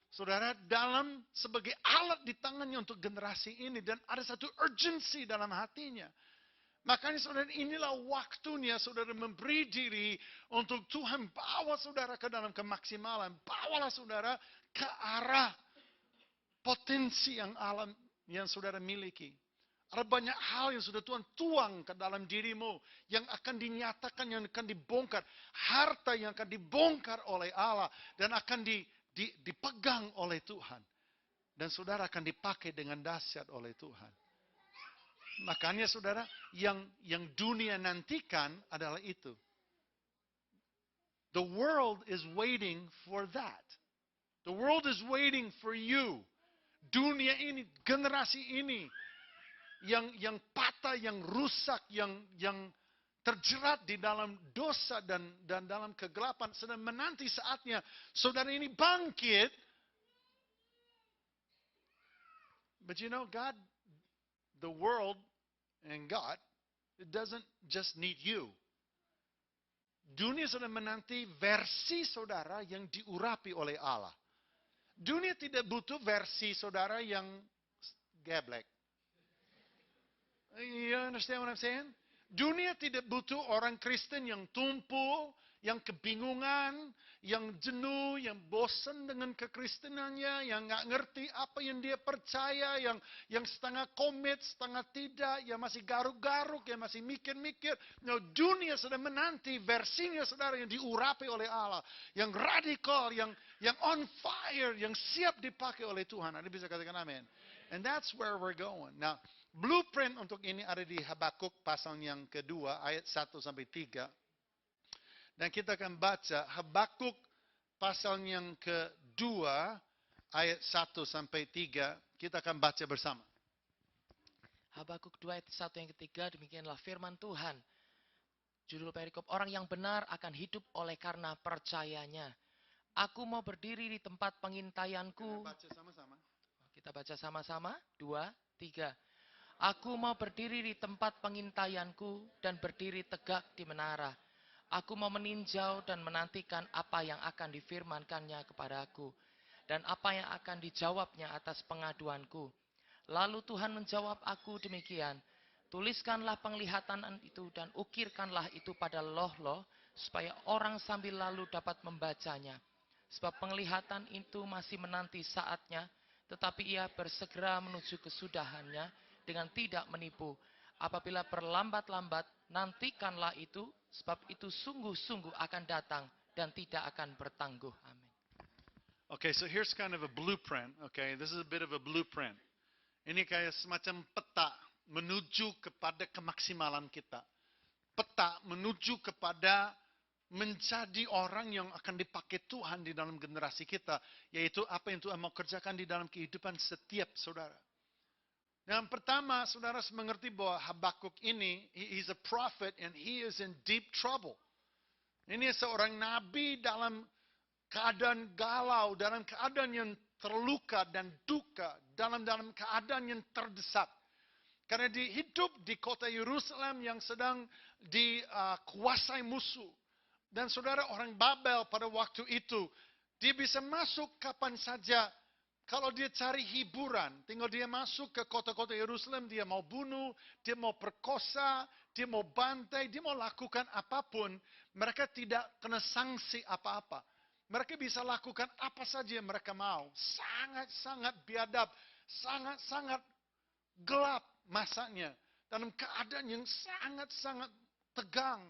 Saudara, dalam sebagai alat di tangannya untuk generasi ini. Dan ada satu urgency dalam hatinya. Makanya saudara, inilah waktunya saudara memberi diri untuk Tuhan bawa saudara ke dalam kemaksimalan. Bawalah saudara ke arah potensi yang saudara miliki. Ada banyak hal yang sudah Tuhan tuang ke dalam dirimu. Yang akan dinyatakan, yang akan dibongkar. Harta yang akan dibongkar oleh Allah. Dan akan dipegang oleh Tuhan. Dan saudara akan dipakai dengan dahsyat oleh Tuhan. Makanya saudara, yang dunia nantikan adalah itu. The world is waiting for that. The world is waiting for you. Dunia ini, generasi ini, yang patah, yang rusak, yang terjerat di dalam dosa dan dalam kegelapan, sedang menanti saatnya saudara ini bangkit. But God, the world and God, it doesn't just need you. Dunia sedang menanti versi saudara yang diurapi oleh Allah. Dunia tidak butuh versi saudara yang geblek. You understand what I'm saying? Dunia tidak butuh orang Kristen yang tumpul, yang kebingungan, yang jenuh, yang bosan dengan kekristenannya, yang nggak ngerti apa yang dia percaya, yang setengah komit, setengah tidak, yang masih garuk-garuk, yang masih mikir-mikir. No, dunia sedang menanti versinya saudara yang diurapi oleh Allah, yang radikal, yang on fire, yang siap dipakai oleh Tuhan. Anda bisa katakan amin. And that's where we're going. Now, blueprint untuk ini ada di Habakuk pasal yang kedua, ayat 1 sampai 3. Dan kita akan baca Habakuk pasal yang kedua, ayat 1 sampai 3. Kita akan baca bersama. Habakuk 2 ayat 1 yang ketiga, demikianlah firman Tuhan. Judul perikop, orang yang benar akan hidup oleh karena percayanya. Aku mau berdiri di tempat pengintaianku. Kita baca sama-sama. Kita baca sama-sama, 2, 3. Aku mau berdiri di tempat pengintaianku dan berdiri tegak di menara. Aku mau meninjau dan menantikan apa yang akan difirmankannya kepadaku. dan apa yang akan dijawabnya atas pengaduanku. Lalu Tuhan menjawab aku demikian, tuliskanlah penglihatan itu dan ukirkanlah itu pada loh-loh, supaya orang sambil lalu dapat membacanya. Sebab penglihatan itu masih menanti saatnya, tetapi ia bersegera menuju kesudahannya dengan tidak menipu. Apabila berlambat-lambat, nantikanlah itu, sebab itu sungguh-sungguh akan datang dan tidak akan bertangguh. Amin. Okay, so here's kind of a blueprint. Okay, this is a bit of a blueprint. Ini kayak semacam peta menuju kepada kemaksimalan kita. Peta menuju kepada menjadi orang yang akan dipakai Tuhan di dalam generasi kita. Yaitu apa yang Tuhan mau kerjakan di dalam kehidupan setiap saudara. Yang pertama, saudara harus mengerti bahwa Habakuk ini, he's a prophet and he is in deep trouble. Ini seorang nabi dalam keadaan galau, dalam keadaan yang terluka dan duka, dalam keadaan yang terdesak. Karena dia hidup di kota Yerusalem yang sedang dikuasai musuh. Dan saudara, orang Babel pada waktu itu, dia bisa masuk kapan saja. Kalau dia cari hiburan, tinggal dia masuk ke kota-kota Yerusalem, dia mau bunuh, dia mau perkosa, dia mau bantai, dia mau lakukan apapun. Mereka tidak kena sanksi apa-apa. Mereka bisa lakukan apa saja yang mereka mau. Sangat-sangat biadab, sangat-sangat gelap masanya. Dalam keadaan yang sangat-sangat tegang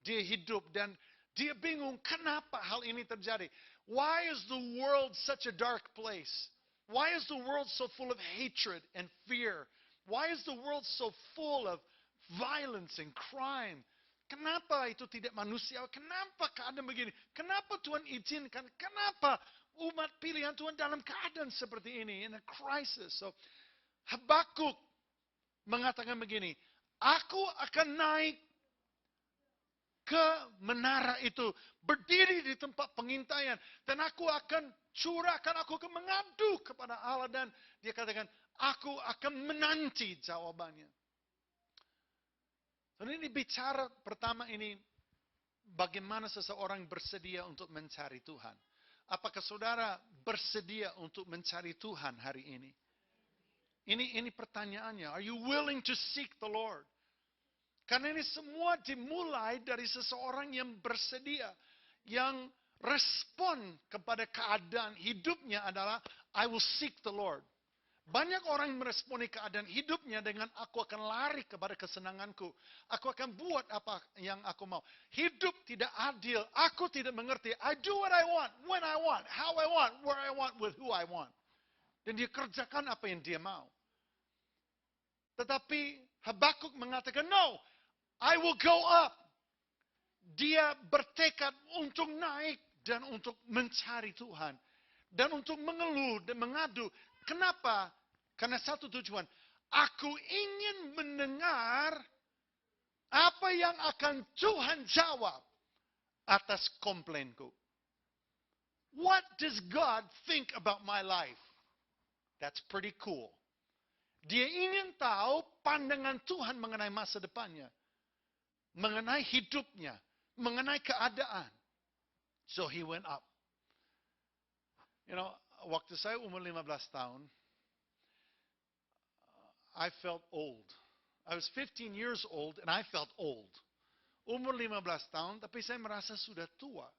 dia hidup. Dan dia bingung kenapa hal ini terjadi. Why is the world such a dark place? Why is the world so full of hatred and fear? Why is the world so full of violence and crime? Kenapa itu tidak manusiawi? Kenapa keadaan begini? Kenapa Tuhan izinkan? Kenapa umat pilihan Tuhan dalam keadaan seperti ini? In a crisis. So, Habakuk mengatakan begini, aku akan naik ke menara itu, berdiri di tempat pengintaian, dan aku akan curahkan, aku akan mengadu kepada Allah, dan dia katakan, aku akan menanti jawabannya. Dan ini bicara pertama ini, bagaimana seseorang bersedia untuk mencari Tuhan. Apakah saudara bersedia untuk mencari Tuhan hari ini? Ini pertanyaannya. Are you willing to seek the Lord? Karena ini semua dimulai dari seseorang yang bersedia. Yang respon kepada keadaan hidupnya adalah, I will seek the Lord. Banyak orang meresponi keadaan hidupnya dengan, aku akan lari kepada kesenanganku. Aku akan buat apa yang aku mau. Hidup tidak adil. Aku tidak mengerti. I do what I want, when I want, how I want, where I want, with who I want. Dan dia kerjakan apa yang dia mau. Tetapi Habakuk mengatakan, no, I will go up. Dia bertekad untuk naik dan untuk mencari Tuhan. Dan untuk mengeluh dan mengadu. Kenapa? Karena satu tujuan. Aku ingin mendengar apa yang akan Tuhan jawab atas komplainku. What does God think about my life? That's pretty cool. Dia ingin tahu pandangan Tuhan mengenai masa depannya. Mengenai hidupnya. Mengenai keadaan. So he went up. You know, waktu saya umur 15 tahun, I felt old. I was 15 years old and I felt old. Umur 15 tahun, tapi saya merasa sudah tua.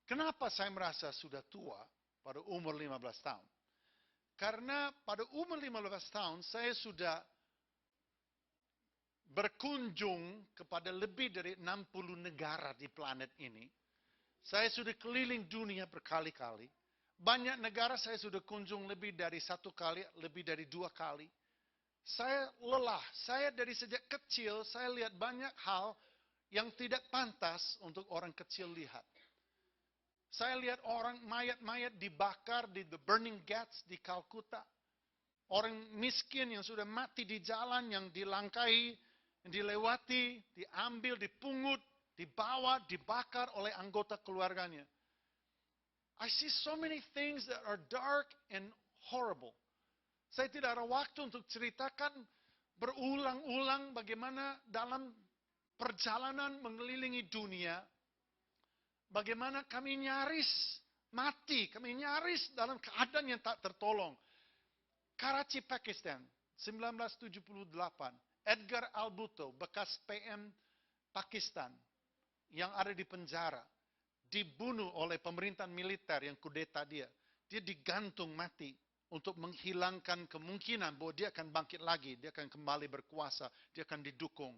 Kenapa saya merasa sudah tua pada umur 15 tahun? Karena pada umur 15 tahun, saya sudah berkunjung kepada lebih dari 60 negara di planet ini. Saya sudah keliling dunia berkali-kali. Banyak negara saya sudah kunjung lebih dari 1 kali, lebih dari 2 kali. Saya lelah. Saya dari sejak kecil, saya lihat banyak hal yang tidak pantas untuk orang kecil lihat. Saya lihat orang mayat-mayat dibakar di The Burning Ghats di Kalkuta. Orang miskin yang sudah mati di jalan, yang dilangkai, yang dilewati, diambil, dipungut, dibawa, dibakar oleh anggota keluarganya. I see so many things that are dark and horrible. Saya tidak ada waktu untuk ceritakan berulang-ulang bagaimana dalam perjalanan mengelilingi dunia, bagaimana kami nyaris Mati, kami nyaris dalam keadaan yang tak tertolong. Karachi, Pakistan, 1978. Edgar Albuto, bekas PM Pakistan, yang ada di penjara, dibunuh oleh pemerintahan militer yang kudeta dia. Dia digantung mati untuk menghilangkan kemungkinan bahwa dia akan bangkit lagi, dia akan kembali berkuasa, dia akan didukung.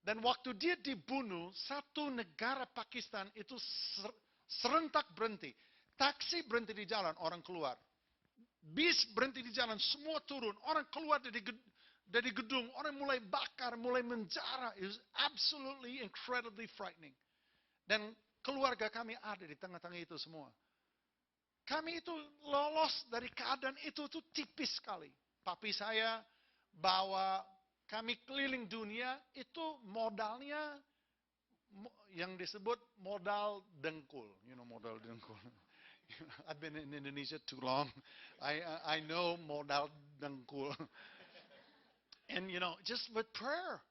Dan waktu dia dibunuh, satu negara Pakistan itu serentak berhenti. Taksi berhenti di jalan, orang keluar. Bis berhenti di jalan, semua turun. Orang keluar dari gedung, orang mulai bakar, mulai menjara. It was absolutely incredibly frightening. Dan keluarga kami ada di tengah-tengah itu semua. Kami itu lolos dari keadaan itu tuh tipis sekali. Papi saya bawa kami keliling dunia, itu modalnya yang disebut modal dengkul. You know modal dengkul. I've been in Indonesia too long. I know modal dengkul. And you know, just with prayer.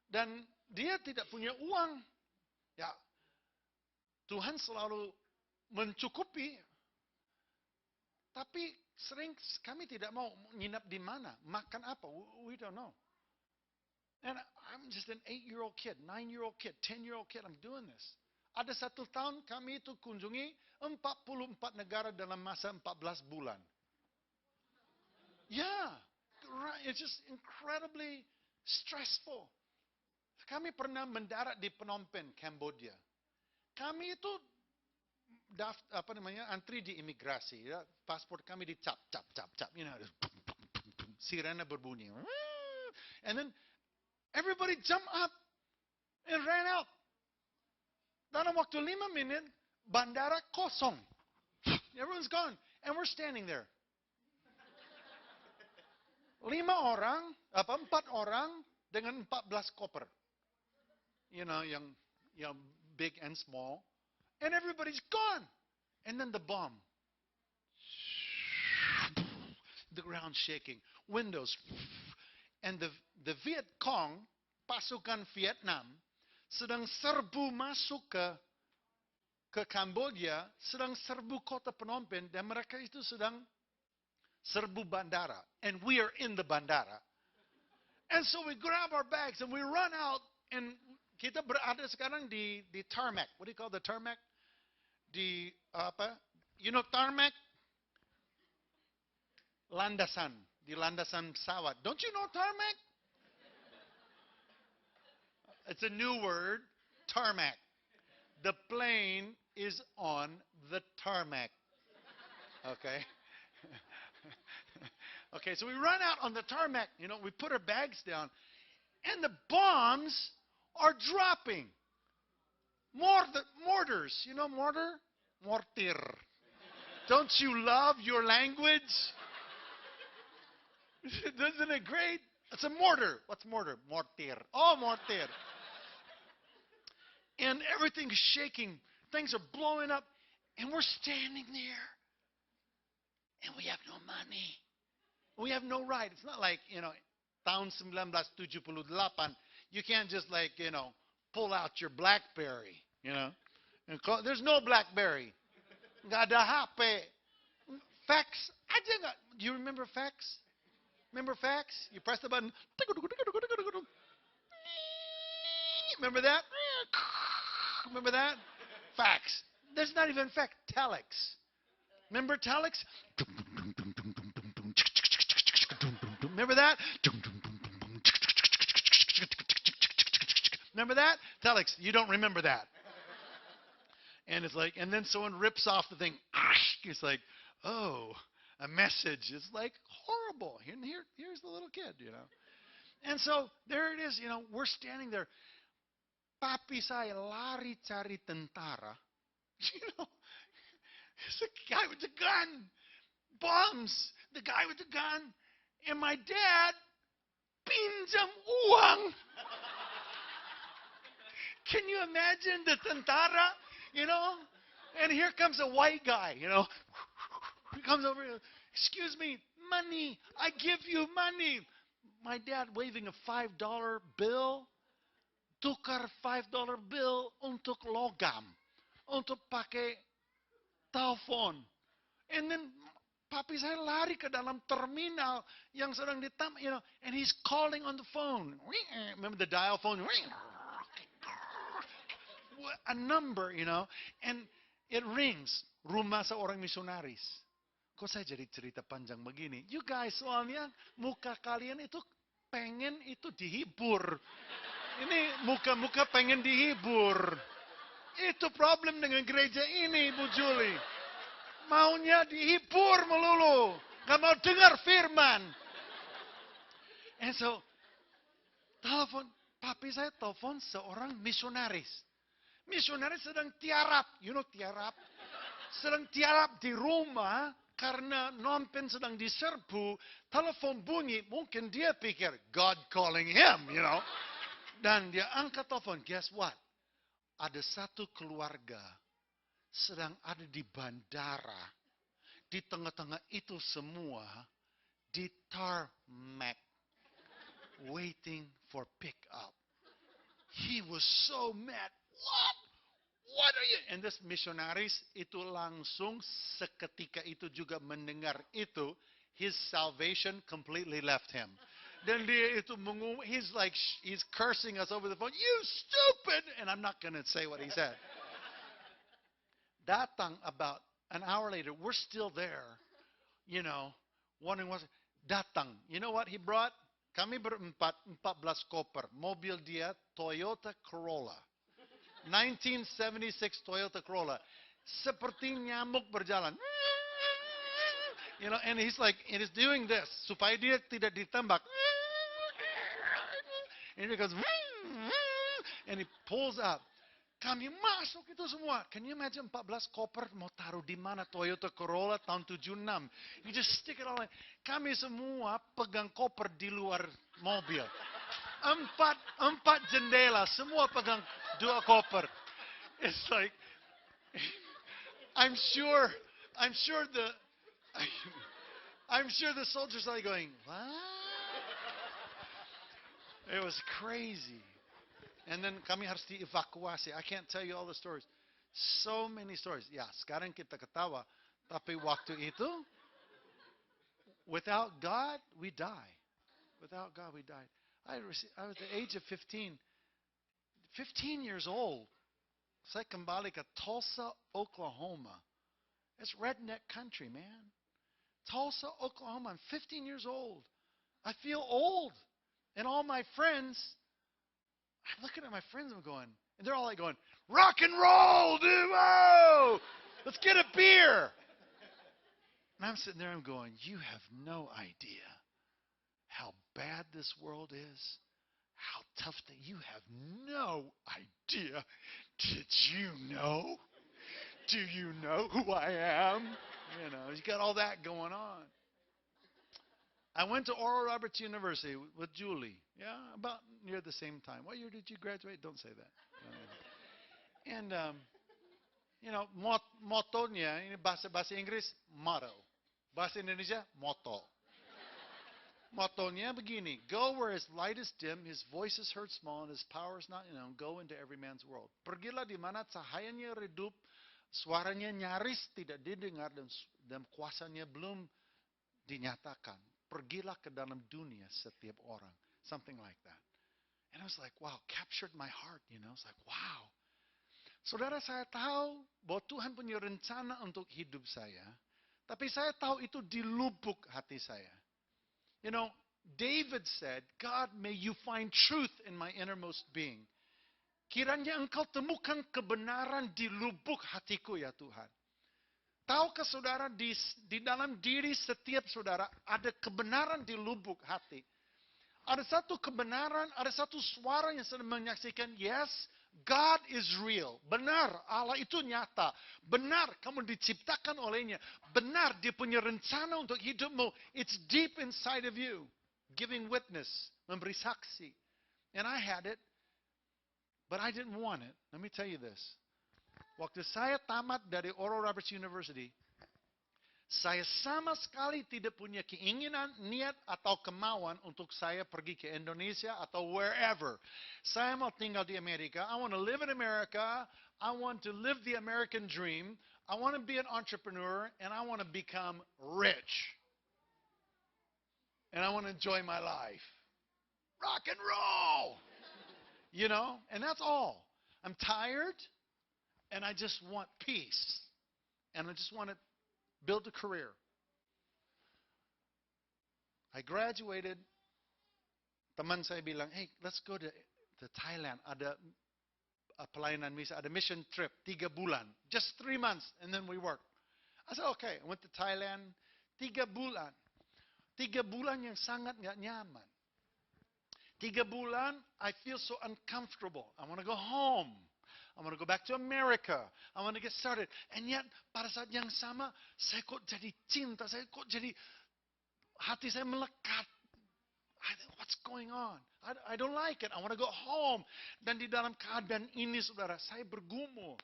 Dan dia tidak punya uang. Ya, Tuhan selalu mencukupi. Tapi sering kami tidak mau nginap di mana, makan apa, we don't know. And I'm just an 8-year-old kid, 9-year-old kid, 10-year-old kid, I'm doing this. Ada 1 tahun kami itu kunjungi 44 negara dalam masa 14 bulan. Yeah, it's just incredibly stressful. Kami pernah mendarat di Phnom Penh, Cambodia. Kami itu antri di imigrasi, ya. Paspor kami dicap, you know, sirena berbunyi, and then everybody jump up and ran out. Dalam waktu 5 menit, bandara kosong, everyone's gone, and we're standing there. 4 orang dengan 14 koper, you know, yang big and small. And everybody's gone. And then the bomb. The ground shaking. Windows. And the Viet Cong, pasukan Vietnam, sedang serbu masuk ke Cambodia, sedang serbu kota Phnom Penh, dan mereka itu sedang serbu bandara. And we are in the bandara. And so we grab our bags and we run out, and kita berada sekarang di tarmac. What do you call the tarmac? Di you know tarmac, landasan, di landasan pesawat. Don't you know tarmac? It's a new word, tarmac. The plane is on the tarmac. Okay. Okay, so we run out on the tarmac, you know, we put our bags down, and the bombs are dropping. Mortars, you know mortar? Mortir. Don't you love your language? Isn't it great? It's a mortar. What's mortar? Mortir. Oh, mortir. And everything's shaking. Things are blowing up. And we're standing there. And we have no money. We have no right. It's not like, you know, tahun 1978. You can't just like, you know, pull out your BlackBerry, you know. And there's no BlackBerry. Nggak ada HP. Fax aja nggak. Do you remember fax? Remember fax? You press the button. Remember that? Remember that? Fax. There's not even fax. Telex. Remember telex? Remember that? Remember that? Telex, you don't remember that. And it's like, and then someone rips off the thing. It's like, oh, a message. It's like horrible. Here's the little kid, you know. And so there it is, you know, we're standing there. Papi saya lari cari tentara. You know, it's a guy with a gun. Bombs. The guy with the gun. And my dad pinjam uang. Can you imagine the tentara, you know? And here comes a white guy, you know. He comes over, excuse me, money. I give you money. My dad waving a $5 bill. Tukar $5 bill untuk logam. Untuk pakai telepon. And then papi saya lari ke dalam terminal yang sedang and he's calling on the phone. Remember the dial phone? A number, and it rings. Rumah seorang misionaris. Kok saya jadi cerita panjang begini? You guys, soalnya muka kalian itu pengen itu dihibur. Ini muka-muka pengen dihibur. Itu problem dengan gereja ini, Bu Julie. Maunya dihibur melulu. Gak mau dengar firman. And so, papi saya telepon seorang misionaris. Misionaris sedang tiarap. You know tiarap? Sedang tiarap di rumah karena nompen sedang diserbu. Telepon bunyi. Mungkin dia pikir God calling him, Dan dia angkat telepon. Guess what? Ada satu keluarga sedang ada di bandara. Di tengah-tengah itu semua di tarmac. Waiting for pick up. He was so mad. What are you? And this missionaries itu langsung seketika itu juga mendengar itu. His salvation completely left him. Dan dia itu he's cursing us over the phone. You stupid! And I'm not going to say what he said. Datang about an hour later. We're still there. Wondering what's datang. You know what he brought? Kami berempat, 14 koper. Mobil dia Toyota Corolla. 1976 Toyota Corolla. Seperti nyamuk berjalan. And he's doing this. Supaya dia tidak ditembak. And he goes, and he pulls up. Kami masuk itu semua. Can you imagine 14 koper mau taruh di mana Toyota Corolla tahun 76? You just stick it all in. Kami semua pegang koper di luar mobil. Empat jendela, semua pegang 2 koper. It's like, I'm sure the soldiers are going, what? It was crazy. And then kami harus dievakuasi. I can't tell you all the stories. So many stories. Ya, sekarang kita ketawa. Tapi waktu itu, without God, we die. Without God, we died. I was at the age of 15 years old. Saya kembali ke Tulsa, Oklahoma. It's redneck country, man. Tulsa, Oklahoma. I'm 15 years old. I feel old. And all my friends, I'm looking at my friends and I'm going, and they're all like going, rock and roll, dude, whoa! Let's get a beer. And I'm sitting there, I'm going, you have no idea how bad this world is, how tough that you have no idea. Did you know? Do you know who I am? You got all that going on. I went to Oral Roberts University with Julie. Yeah, about near the same time. What year did you graduate? Don't say that. And, motonya, ini bahasa Inggris, motto. Bahasa Indonesia, motto. Mottonya begini, go where his light is dim, his voice is heard small, and his power is not known. Go into every man's world. Pergilah di mana cahayanya redup, suaranya nyaris tidak didengar, dan kuasanya belum dinyatakan. Pergilah ke dalam dunia setiap orang. Something like that. And I was like, wow, captured my heart, It's like, wow. Saudara, saya tahu bahwa Tuhan punya rencana untuk hidup saya. Tapi saya tahu itu di lubuk hati saya. David said, God, may you find truth in my innermost being. Kiranya engkau temukan kebenaran di lubuk hatiku, ya Tuhan. Tahukah saudara, di dalam diri setiap saudara ada kebenaran di lubuk hati. Ada satu kebenaran, ada satu suara yang sedang menyaksikan, yes, God is real. Benar, Allah itu nyata. Benar, kamu diciptakan olehnya. Benar, dia punya rencana untuk hidupmu. It's deep inside of you. Giving witness, memberi saksi. And I had it, but I didn't want it. Let me tell you this. Waktu saya tamat dari Oral Roberts University, saya sama sekali tidak punya keinginan, niat, atau kemauan untuk saya pergi ke Indonesia atau wherever. Saya mau tinggal di Amerika. I want to live in America. I want to live the American dream. I want to be an entrepreneur and I want to become rich. And I want to enjoy my life. Rock and roll. And that's all. I'm tired and I just want peace. And I just want to build a career. I graduated. Teman saya bilang, hey, let's go to Thailand. Ada pelayanan misi, ada mission trip, 3 bulan. Just 3 months, and then we work. I said, okay. I went to Thailand, 3 bulan. 3 bulan yang sangat nggak nyaman. 3 bulan, I feel so uncomfortable. I want to go home. I want to go back to America. I want to get started. And yet, pada saat yang sama, saya kok jadi cinta. Saya kok jadi, hati saya melekat. I think, what's going on? I don't like it. I want to go home. Dan di dalam keadaan ini, saudara, saya bergumul.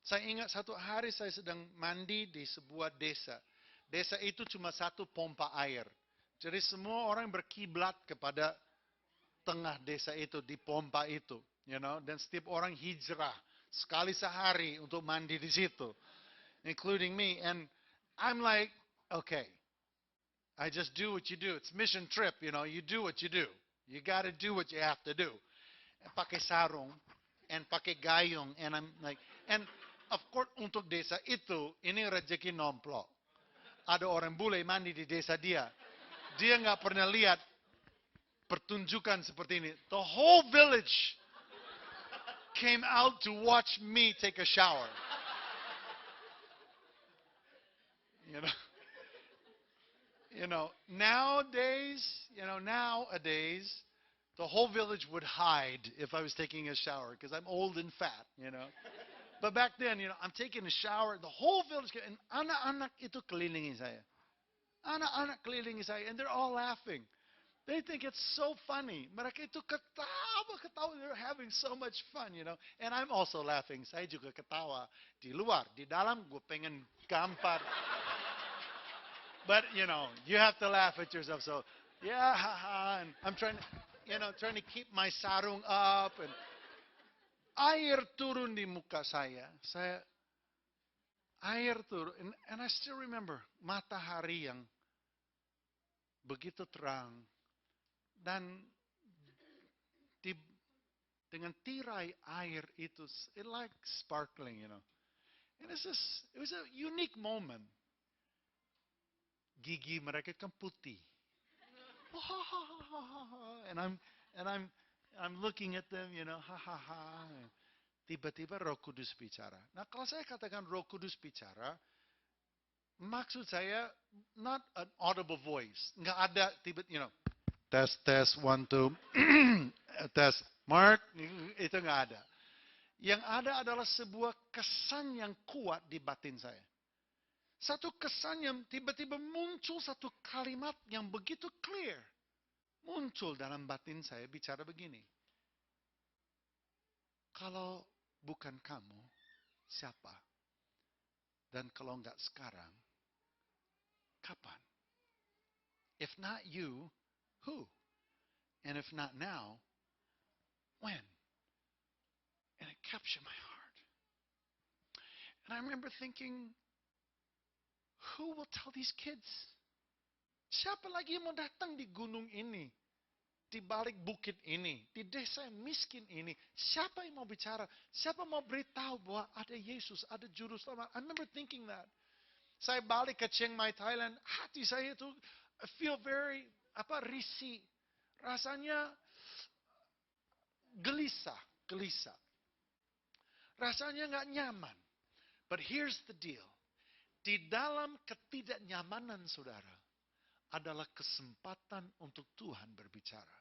Saya ingat satu hari saya sedang mandi di sebuah desa. Desa itu cuma satu pompa air. Jadi semua orang berkiblat kepada tengah desa itu, di pompa itu. Dan setiap orang hijrah sekali sehari untuk mandi di situ. Including me. And I'm like, okay. I just do what you do. It's mission trip, you do what you do. You got to do what you have to do. Pakai sarung and pakai gayung and I'm like, and of course untuk desa itu ini rezeki nomplok. Ada orang bule mandi di desa dia. Dia nggak pernah lihat pertunjukan seperti ini. The whole village came out to watch me take a shower. Nowadays, the whole village would hide if I was taking a shower because I'm old and fat, But back then, I'm taking a shower, the whole village, and anak-anak itu kelilingi saya. Anak-anak kelilingi saya, and they're all laughing. They think it's so funny. Mereka itu ketawa, they're having so much fun, And I'm also laughing. Saya juga ketawa. Di luar, di dalam, gue pengen gampar. But, you have to laugh at yourself. So, yeah, haha. And I'm trying to keep my sarung up. And air turun di muka saya. Air turun. And I still remember matahari yang begitu terang. Dan dengan tirai air itu, it like sparkling, And it was a unique moment. Gigi mereka kan putih. And I'm looking at them, Tiba-tiba Roh Kudus bicara. Nah, kalau saya katakan Roh Kudus bicara, maksud saya not an audible voice. Enggak ada test 1 2 test Mark, itu enggak ada. Yang ada adalah sebuah kesan yang kuat di batin saya. Satu kesan yang tiba-tiba muncul satu kalimat yang begitu clear. Muncul dalam batin saya bicara begini. Kalau bukan kamu, siapa? Dan kalau enggak sekarang, kapan? If not you, who? And if not now, when? And it captured my heart. And I remember thinking, who will tell these kids? Siapa lagi yang mau datang di gunung ini? Di balik bukit ini? Di desa yang miskin ini? Siapa yang mau bicara? Siapa mau beritahu bahwa ada Yesus, ada Juru Selamat? I remember thinking that. Saya balik ke Chiang Mai, Thailand. Hati saya itu, I feel very, risih. Rasanya gelisah. Rasanya nggak nyaman. But here's the deal. Di dalam ketidaknyamanan saudara adalah kesempatan untuk Tuhan berbicara.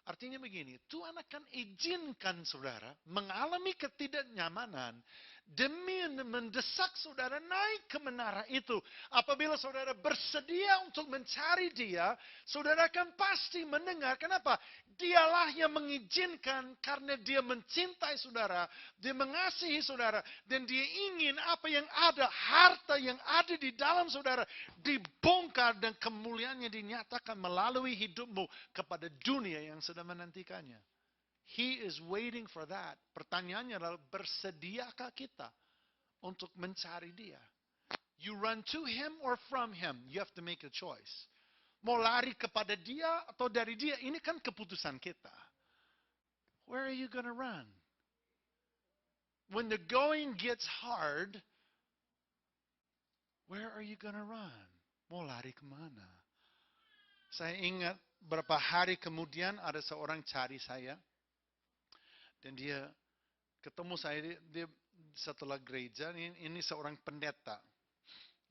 Artinya begini, Tuhan akan izinkan saudara mengalami ketidaknyamanan demi mendesak saudara naik ke menara itu. Apabila saudara bersedia untuk mencari Dia, saudara akan pasti mendengar. Kenapa? Dialah yang mengizinkan karena Dia mencintai saudara, Dia mengasihi saudara, dan Dia ingin apa yang ada, harta yang ada di dalam saudara dibongkar dan kemuliaannya dinyatakan melalui hidupmu kepada dunia yang sedang menantikannya. He is waiting for that. Pertanyaannya adalah, bersediakah kita untuk mencari Dia? You run to him or from him. You have to make a choice. Mau lari kepada dia atau dari dia, ini kan keputusan kita. Where are you going to run? When the going gets hard, where are you going to run? Mau lari kemana? Saya ingat beberapa hari kemudian ada seorang cari saya. Dan dia ketemu saya, dia setelah gereja, ini seorang pendeta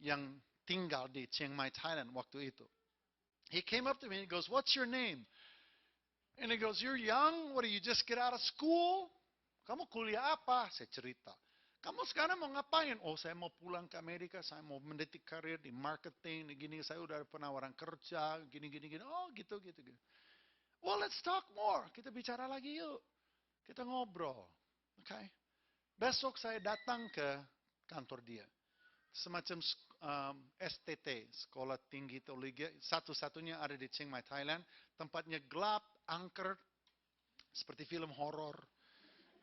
yang tinggal di Chiang Mai, Thailand waktu itu. He came up to me and he goes, "What's your name?" And he goes, "You're young. What, do you just get out of school? Kamu kuliah apa?" Saya cerita. "Kamu sekarang mau ngapain?" "Oh, saya mau pulang ke Amerika. Saya mau mendidik karir di marketing. Gini, saya udah ada penawaran kerja. Gini. Oh, gitu. "Well, let's talk more. Kita bicara lagi yuk. Kita ngobrol." Okay? Besok saya datang ke kantor dia. Semacam STT, Sekolah Tinggi Teologi, satu-satunya ada di Chiang Mai, Thailand. Tempatnya gelap, angker, seperti film horor.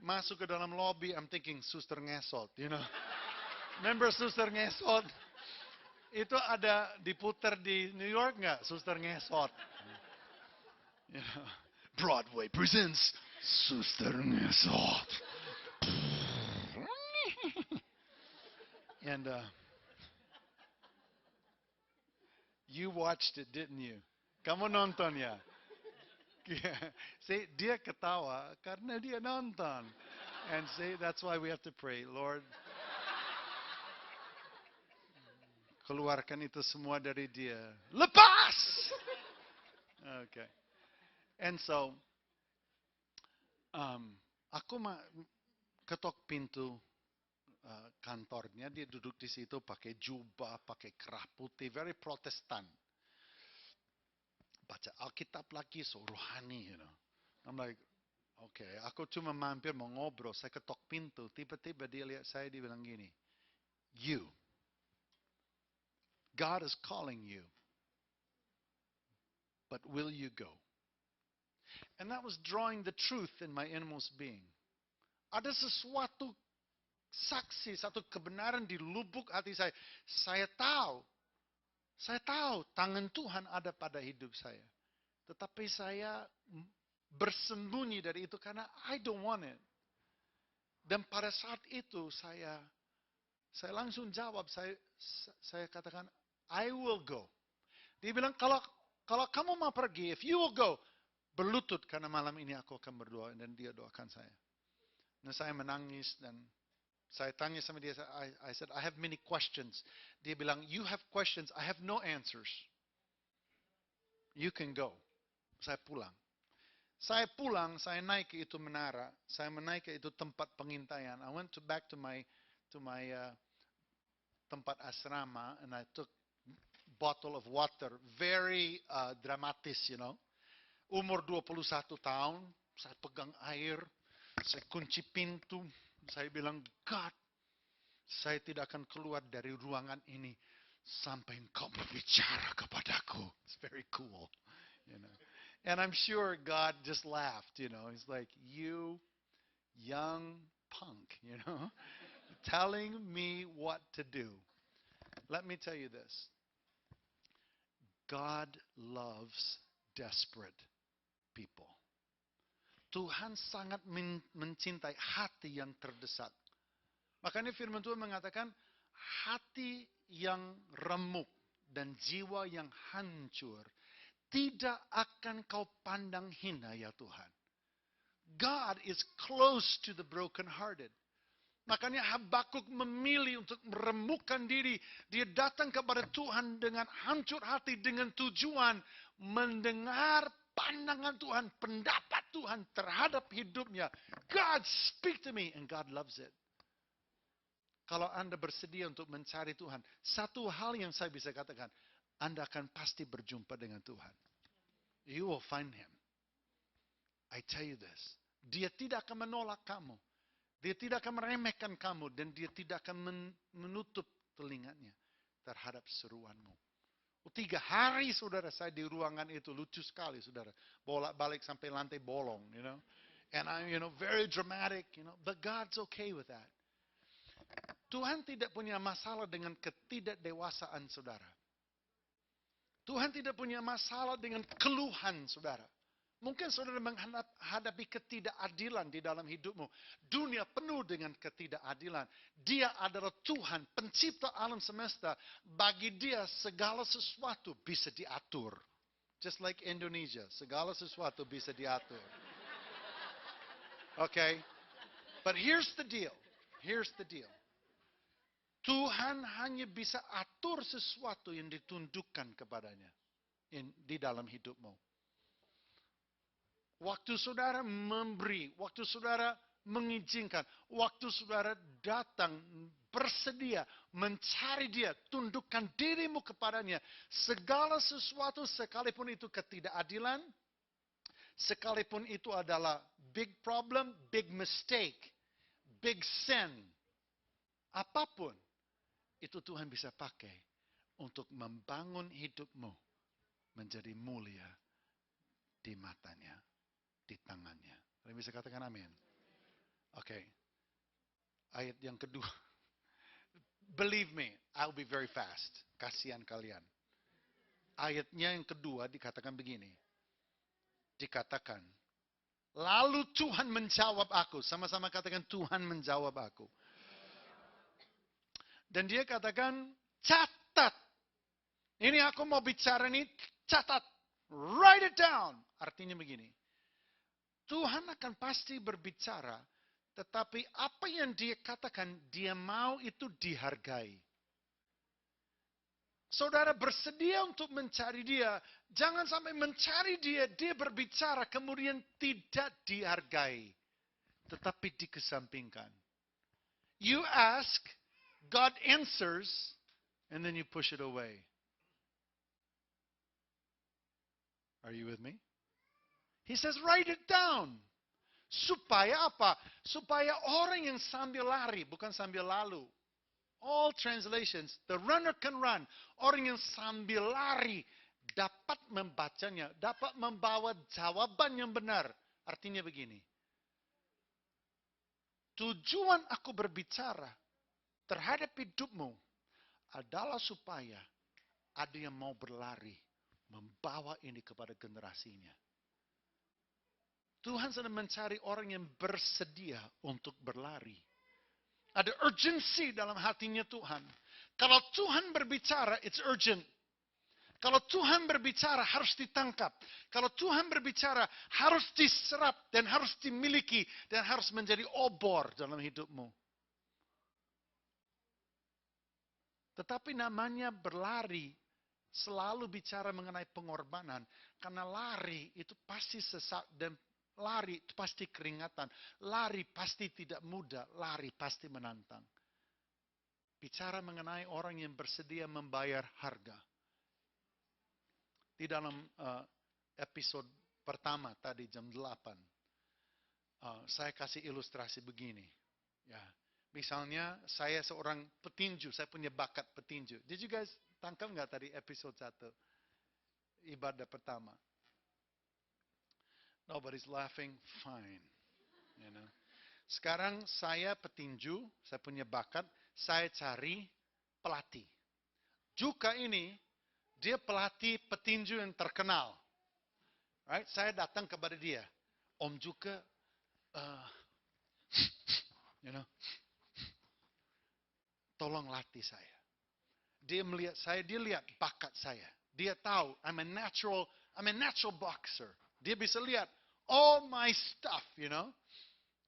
Masuk ke dalam lobby, I'm thinking, Suster Ngesot, you know. Remember Suster Ngesot? Itu ada diputar di New York nggak, Suster Ngesot? You know, Broadway presents Suster Ngesot. And you watched it, didn't you? Kamu nonton ya? See, dia ketawa karena dia nonton. And see, that's why we have to pray, Lord, keluarkan itu semua dari dia. Lepas! Okay. And so, aku ketok pintu kantornya, dia duduk di situ pakai jubah, pakai kerah putih, very Protestant. Baca Alkitab lagi, so rohani, you know. I'm like, okay, aku cuma mampir mau ngobrol, saya ketok pintu, tiba-tiba dia lihat saya, dia bilang gini, "You, God is calling you, but will you go?" And that was drawing the truth in my innermost being. Ada sesuatu saksi, satu kebenaran di lubuk hati saya. Saya tahu tangan Tuhan ada pada hidup saya. Tetapi saya bersembunyi dari itu karena I don't want it. Dan pada saat itu saya langsung jawab, saya katakan, "I will go." Dia bilang, kalau kamu mau pergi, if you will go, berlutut karena malam ini aku akan berdoa, dan dia doakan saya. Dan saya menangis dan saya tanya sama dia, I said, "I have many questions." Dia bilang, "You have questions, I have no answers. You can go." Saya pulang. Saya naik ke itu menara, saya menaik ke itu tempat pengintaian. I went back to my tempat asrama, and I took bottle of water, very dramatis, you know. Umur 21 tahun, saya pegang air, saya kunci pintu, saya bilang, "God, saya tidak akan keluar dari ruangan ini sampai engkau berbicara kepadaku." It's very cool, you know. And I'm sure God just laughed, you know. He's like, "You young punk, you know, telling me what to do." Let me tell you this. God loves desperate people. Tuhan sangat mencintai hati yang terdesak. Makanya firman Tuhan mengatakan, hati yang remuk dan jiwa yang hancur tidak akan kau pandang hina, ya Tuhan. God is close to the brokenhearted. Makanya Habakuk memilih untuk meremukkan diri. Dia datang kepada Tuhan dengan hancur hati, dengan tujuan mendengar pandangan Tuhan, pendapat Tuhan terhadap hidupnya. God speak to me, and God loves it. Kalau Anda bersedia untuk mencari Tuhan, satu hal yang saya bisa katakan, Anda akan pasti berjumpa dengan Tuhan. You will find Him. I tell you this. Dia tidak akan menolak kamu. Dia tidak akan meremehkan kamu, dan dia tidak akan menutup telinganya terhadap seruanmu. 3 hari, saudara, saya di ruangan itu, lucu sekali, saudara. Bolak-balik sampai lantai bolong, you know. And I'm, very dramatic, but God's okay with that. Tuhan tidak punya masalah dengan ketidakdewasaan saudara. Tuhan tidak punya masalah dengan keluhan saudara. Mungkin saudara menghadapi ketidakadilan di dalam hidupmu. Dunia penuh dengan ketidakadilan. Dia adalah Tuhan, pencipta alam semesta. Bagi dia segala sesuatu bisa diatur. Just like Indonesia, segala sesuatu bisa diatur. Okay? But here's the deal. Here's the deal. Tuhan hanya bisa atur sesuatu yang ditundukkan kepadanya di dalam hidupmu. Waktu saudara memberi, waktu saudara mengizinkan, waktu saudara datang bersedia mencari dia, tundukkan dirimu kepadanya. Segala sesuatu sekalipun itu ketidakadilan, sekalipun itu adalah big problem, big mistake, big sin, apapun, itu Tuhan bisa pakai untuk membangun hidupmu menjadi mulia di matanya, di tangannya. Kalian bisa katakan amin? Oke. Ayat yang kedua. Believe me, I'll be very fast. Kasihan kalian. Ayatnya yang kedua dikatakan begini. Dikatakan, lalu Tuhan menjawab aku. Sama-sama katakan Tuhan menjawab aku. Dan dia katakan, catat. Ini aku mau bicara ini, catat. Write it down. Artinya begini. Tuhan akan pasti berbicara, tetapi apa yang dia katakan, dia mau itu dihargai. Saudara bersedia untuk mencari dia, jangan sampai mencari dia, dia berbicara, kemudian tidak dihargai, tetapi dikesampingkan. You ask, God answers, and then you push it away. Are you with me? He says, write it down. Supaya apa? Supaya orang yang sambil lari, bukan sambil lalu. All translations, the runner can run. Orang yang sambil lari dapat membacanya, dapat membawa jawaban yang benar. Artinya begini. Tujuan aku berbicara terhadap hidupmu adalah supaya ada yang mau berlari, membawa ini kepada generasinya. Tuhan sedang mencari orang yang bersedia untuk berlari. Ada urgency dalam hatinya Tuhan. Kalau Tuhan berbicara, it's urgent. Kalau Tuhan berbicara, harus ditangkap. Kalau Tuhan berbicara, harus diserap dan harus dimiliki dan harus menjadi obor dalam hidupmu. Tetapi namanya berlari selalu bicara mengenai pengorbanan. Karena lari itu pasti sesak dan lari itu pasti keringatan. Lari pasti tidak mudah. Lari pasti menantang. Bicara mengenai orang yang bersedia membayar harga. Di dalam episode pertama tadi jam 8. Saya kasih ilustrasi begini. Ya, misalnya saya seorang petinju. Saya punya bakat petinju. Did you guys tangkap nggak tadi episode 1? Ibadah pertama. Nobody's laughing, fine. You know. Sekarang saya petinju, saya punya bakat, saya cari pelatih. Juka ini, dia pelatih petinju yang terkenal. Right? Saya datang kepada dia. Om Juka, you know, tolong latih saya. Dia melihat saya, dia lihat bakat saya. Dia tahu, I'm a natural boxer. Dia bisa lihat all my stuff, you know.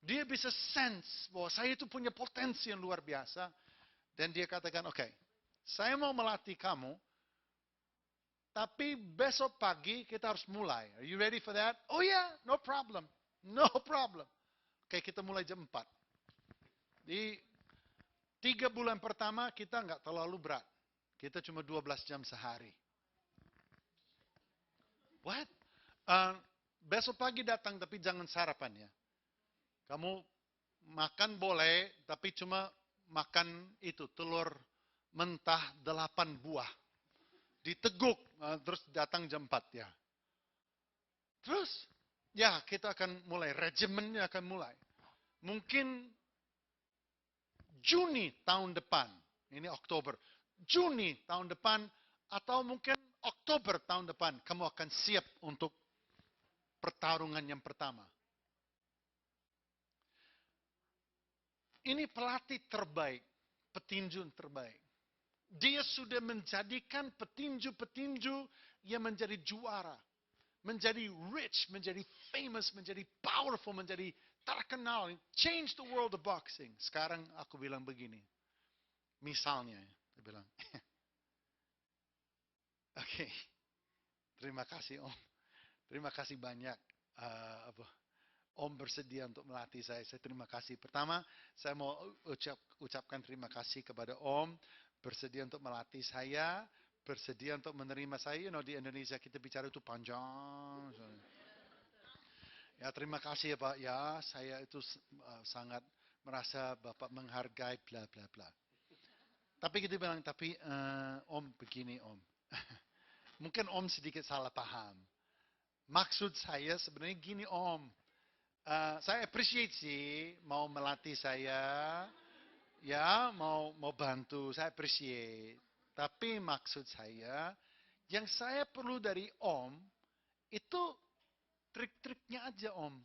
Dia bisa sense bahwa saya itu punya potensi yang luar biasa. Dan dia katakan, oke, saya mau melatih kamu, tapi besok pagi kita harus mulai. Are you ready for that? Oh yeah, no problem. No problem. Oke, kita mulai jam 4. Di 3 bulan pertama kita nggak terlalu berat. Kita cuma 12 jam sehari. What? Besok pagi datang tapi jangan sarapan ya. Kamu makan boleh tapi cuma makan itu telur mentah 8 buah. Diteguk terus datang jam 4 ya. Terus ya kita akan mulai, regimennya akan mulai. Mungkin Juni tahun depan, ini Oktober, Juni tahun depan, atau mungkin Oktober tahun depan, kamu akan siap untuk pertarungan yang pertama. Ini pelatih terbaik, petinju terbaik. Dia sudah menjadikan petinju-petinju yang menjadi juara, menjadi rich, menjadi famous, menjadi powerful, menjadi terkenal, change the world of boxing. Sekarang aku bilang begini, misalnya, dia bilang, oke, terima kasih Om, terima kasih banyak, Om bersedia untuk melatih saya. Saya terima kasih. Pertama, saya mau ucapkan terima kasih kepada Om bersedia untuk melatih saya, bersedia untuk menerima saya. Di Indonesia kita bicara itu panjang. Ya, terima kasih ya Pak. Ya, saya itu sangat merasa Bapak menghargai bla bla bla. Tapi kita bilang, tapi Om begini Om. Mungkin Om sedikit salah paham. Maksud saya sebenarnya gini Om. Saya appreciate sih mau melatih saya, ya mau bantu, saya appreciate. Tapi maksud saya, yang saya perlu dari Om itu trik-triknya aja Om,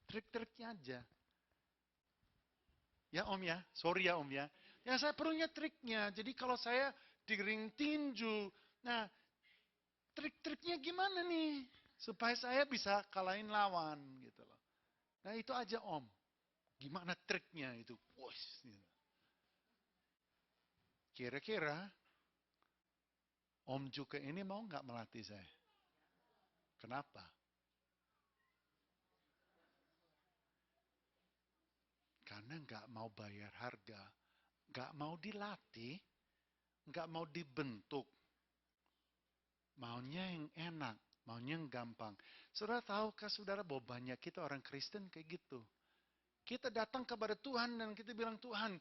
trik-triknya aja. Ya Om ya, sorry ya Om ya. Yang saya perlunya triknya. Jadi kalau saya di ring tinju, nah trik-triknya gimana nih? Supaya saya bisa kalahin lawan gitu loh. Nah itu aja Om. Gimana triknya itu? Kira-kira Om juga ini mau nggak melatih saya? Kenapa? Karena nggak mau bayar harga, nggak mau dilatih, nggak mau dibentuk. Maunya yang enak, maunya yang gampang. Saudara tahukah saudara bahwa banyak kita orang Kristen kayak gitu. Kita datang kepada Tuhan dan kita bilang, Tuhan,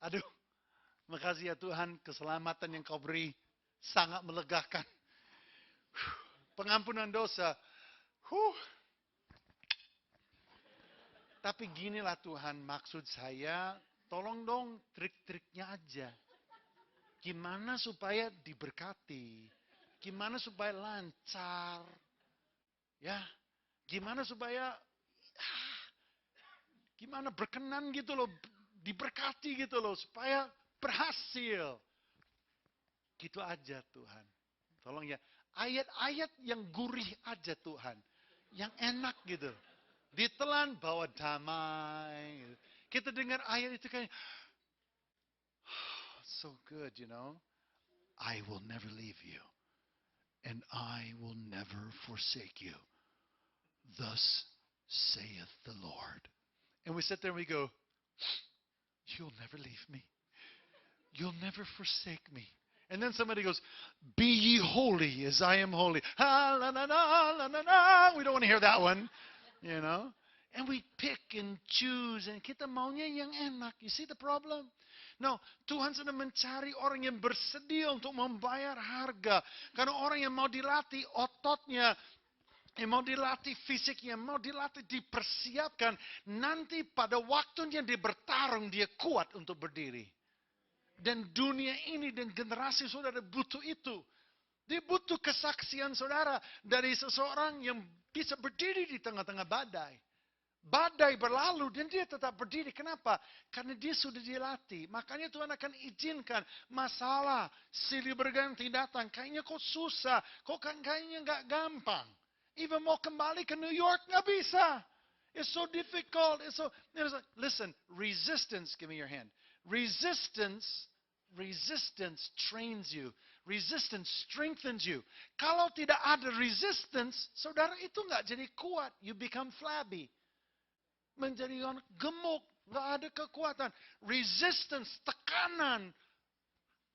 aduh, makasih ya Tuhan, keselamatan yang kau beri sangat melegakan. Pengampunan dosa. Tapi ginilah Tuhan, maksud saya, tolong dong trik-triknya aja. Gimana supaya diberkati? Gimana supaya lancar? Ya, gimana supaya gimana berkenan gitu loh, diberkati gitu loh, supaya berhasil. Gitu aja Tuhan. Tolong ya, ayat-ayat yang gurih aja Tuhan. Yang enak gitu. Ditelan bawa damai. Kita dengar ayat itu kayak, so good, you know. I will never leave you. And I will never forsake you. Thus saith the Lord. And we sit there and we go, you'll never leave me. You'll never forsake me. And then somebody goes, be ye holy as I am holy. Ha, la, la, la, la, la, la. We don't want to hear that one, you know. And we pick and choose. And kita maunya yang enak. You see the problem? No, Tuhan sedang mencari orang yang bersedia untuk membayar harga. Karena orang yang mau dilatih ototnya, yang mau dilatih fisiknya, mau dilatih dipersiapkan. Nanti pada waktunya dia bertarung, dia kuat untuk berdiri. Dan dunia ini dan generasi saudara butuh itu. Dia butuh kesaksian saudara dari seseorang yang bisa berdiri di tengah-tengah badai. Badai berlalu dan dia tetap berdiri. Kenapa? Karena dia sudah dilatih. Makanya Tuhan akan izinkan masalah silih berganti datang. Kayaknya kok susah. Kayaknya nggak gampang. Even mau kembali ke New York nggak bisa. It's so difficult. Listen, resistance. Give me your hand. Resistance trains you. Resistance strengthens you. Kalau tidak ada resistance, saudara itu nggak jadi kuat. You become flabby. Menjadi orang gemuk, nggak ada kekuatan. Resistance, tekanan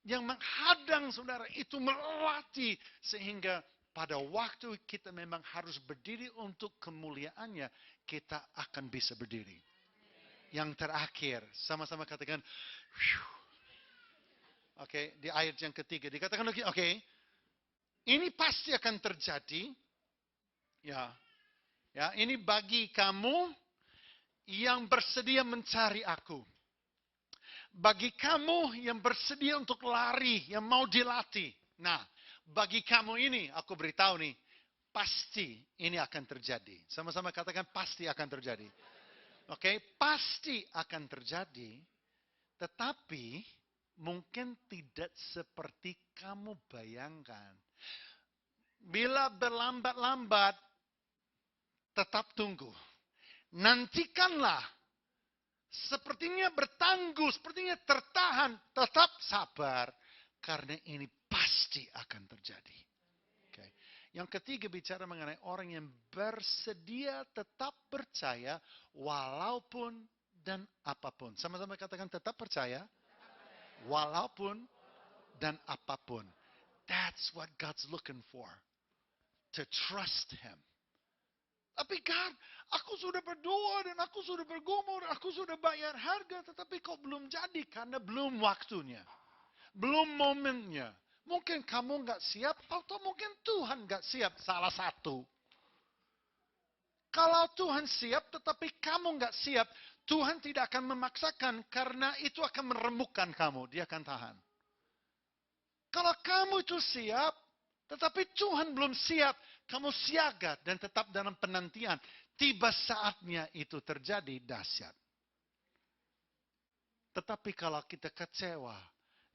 yang menghadang saudara itu melatih sehingga pada waktu kita memang harus berdiri untuk kemuliaannya, kita akan bisa berdiri. Yang terakhir, sama-sama katakan, oke, di ayat yang ketiga dikatakan lagi, oke, ini pasti akan terjadi. Ya, ini bagi kamu yang bersedia mencari aku. Bagi kamu yang bersedia untuk lari, yang mau dilatih. Nah, bagi kamu ini, aku beritahu nih, pasti ini akan terjadi. Sama-sama katakan pasti akan terjadi. Oke, pasti akan terjadi, tetapi mungkin tidak seperti kamu bayangkan. Bila berlambat-lambat, tetap tunggu. Nantikanlah. Sepertinya bertangguh, sepertinya tertahan, tetap sabar. Karena ini pasti akan terjadi. Okay. Yang ketiga bicara mengenai orang yang bersedia tetap percaya walaupun dan apapun. Sama-sama katakan tetap percaya walaupun dan apapun. That's what God's looking for. To trust Him. Tapi God, aku sudah berdoa dan aku sudah bergumul, aku sudah bayar harga, tetapi kok belum jadi karena belum waktunya. Belum momennya. Mungkin kamu nggak siap atau mungkin Tuhan nggak siap, salah satu. Kalau Tuhan siap tetapi kamu nggak siap, Tuhan tidak akan memaksakan karena itu akan meremukkan kamu, dia akan tahan. Kalau kamu itu siap, tetapi Tuhan belum siap, kamu siaga dan tetap dalam penantian. Tiba saatnya itu terjadi dahsyat. Tetapi kalau kita kecewa,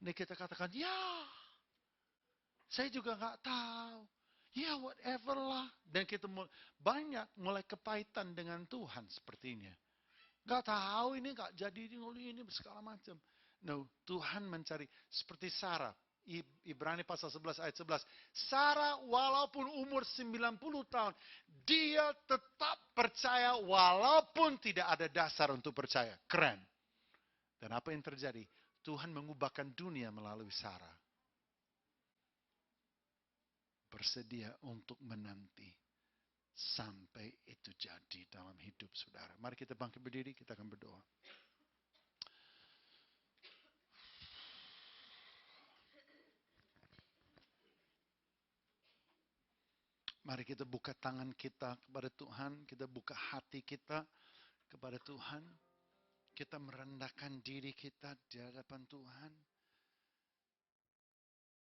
ini kita katakan, ya, saya juga nggak tahu. Ya, whatever lah. Dan kita banyak mulai kepahitan dengan Tuhan sepertinya. Nggak tahu ini nggak jadi ini segala macam. No, Tuhan mencari seperti Sarah. Ibrani pasal 11 ayat 11. Sarah walaupun umur 90 tahun, dia tetap percaya walaupun tidak ada dasar untuk percaya. Keren. Dan apa yang terjadi? Tuhan mengubahkan dunia melalui Sarah. Bersedia untuk menanti sampai itu jadi dalam hidup saudara. Mari kita bangkit berdiri, kita akan berdoa. Mari kita buka tangan kita kepada Tuhan, kita buka hati kita kepada Tuhan. Kita merendahkan diri kita di hadapan Tuhan.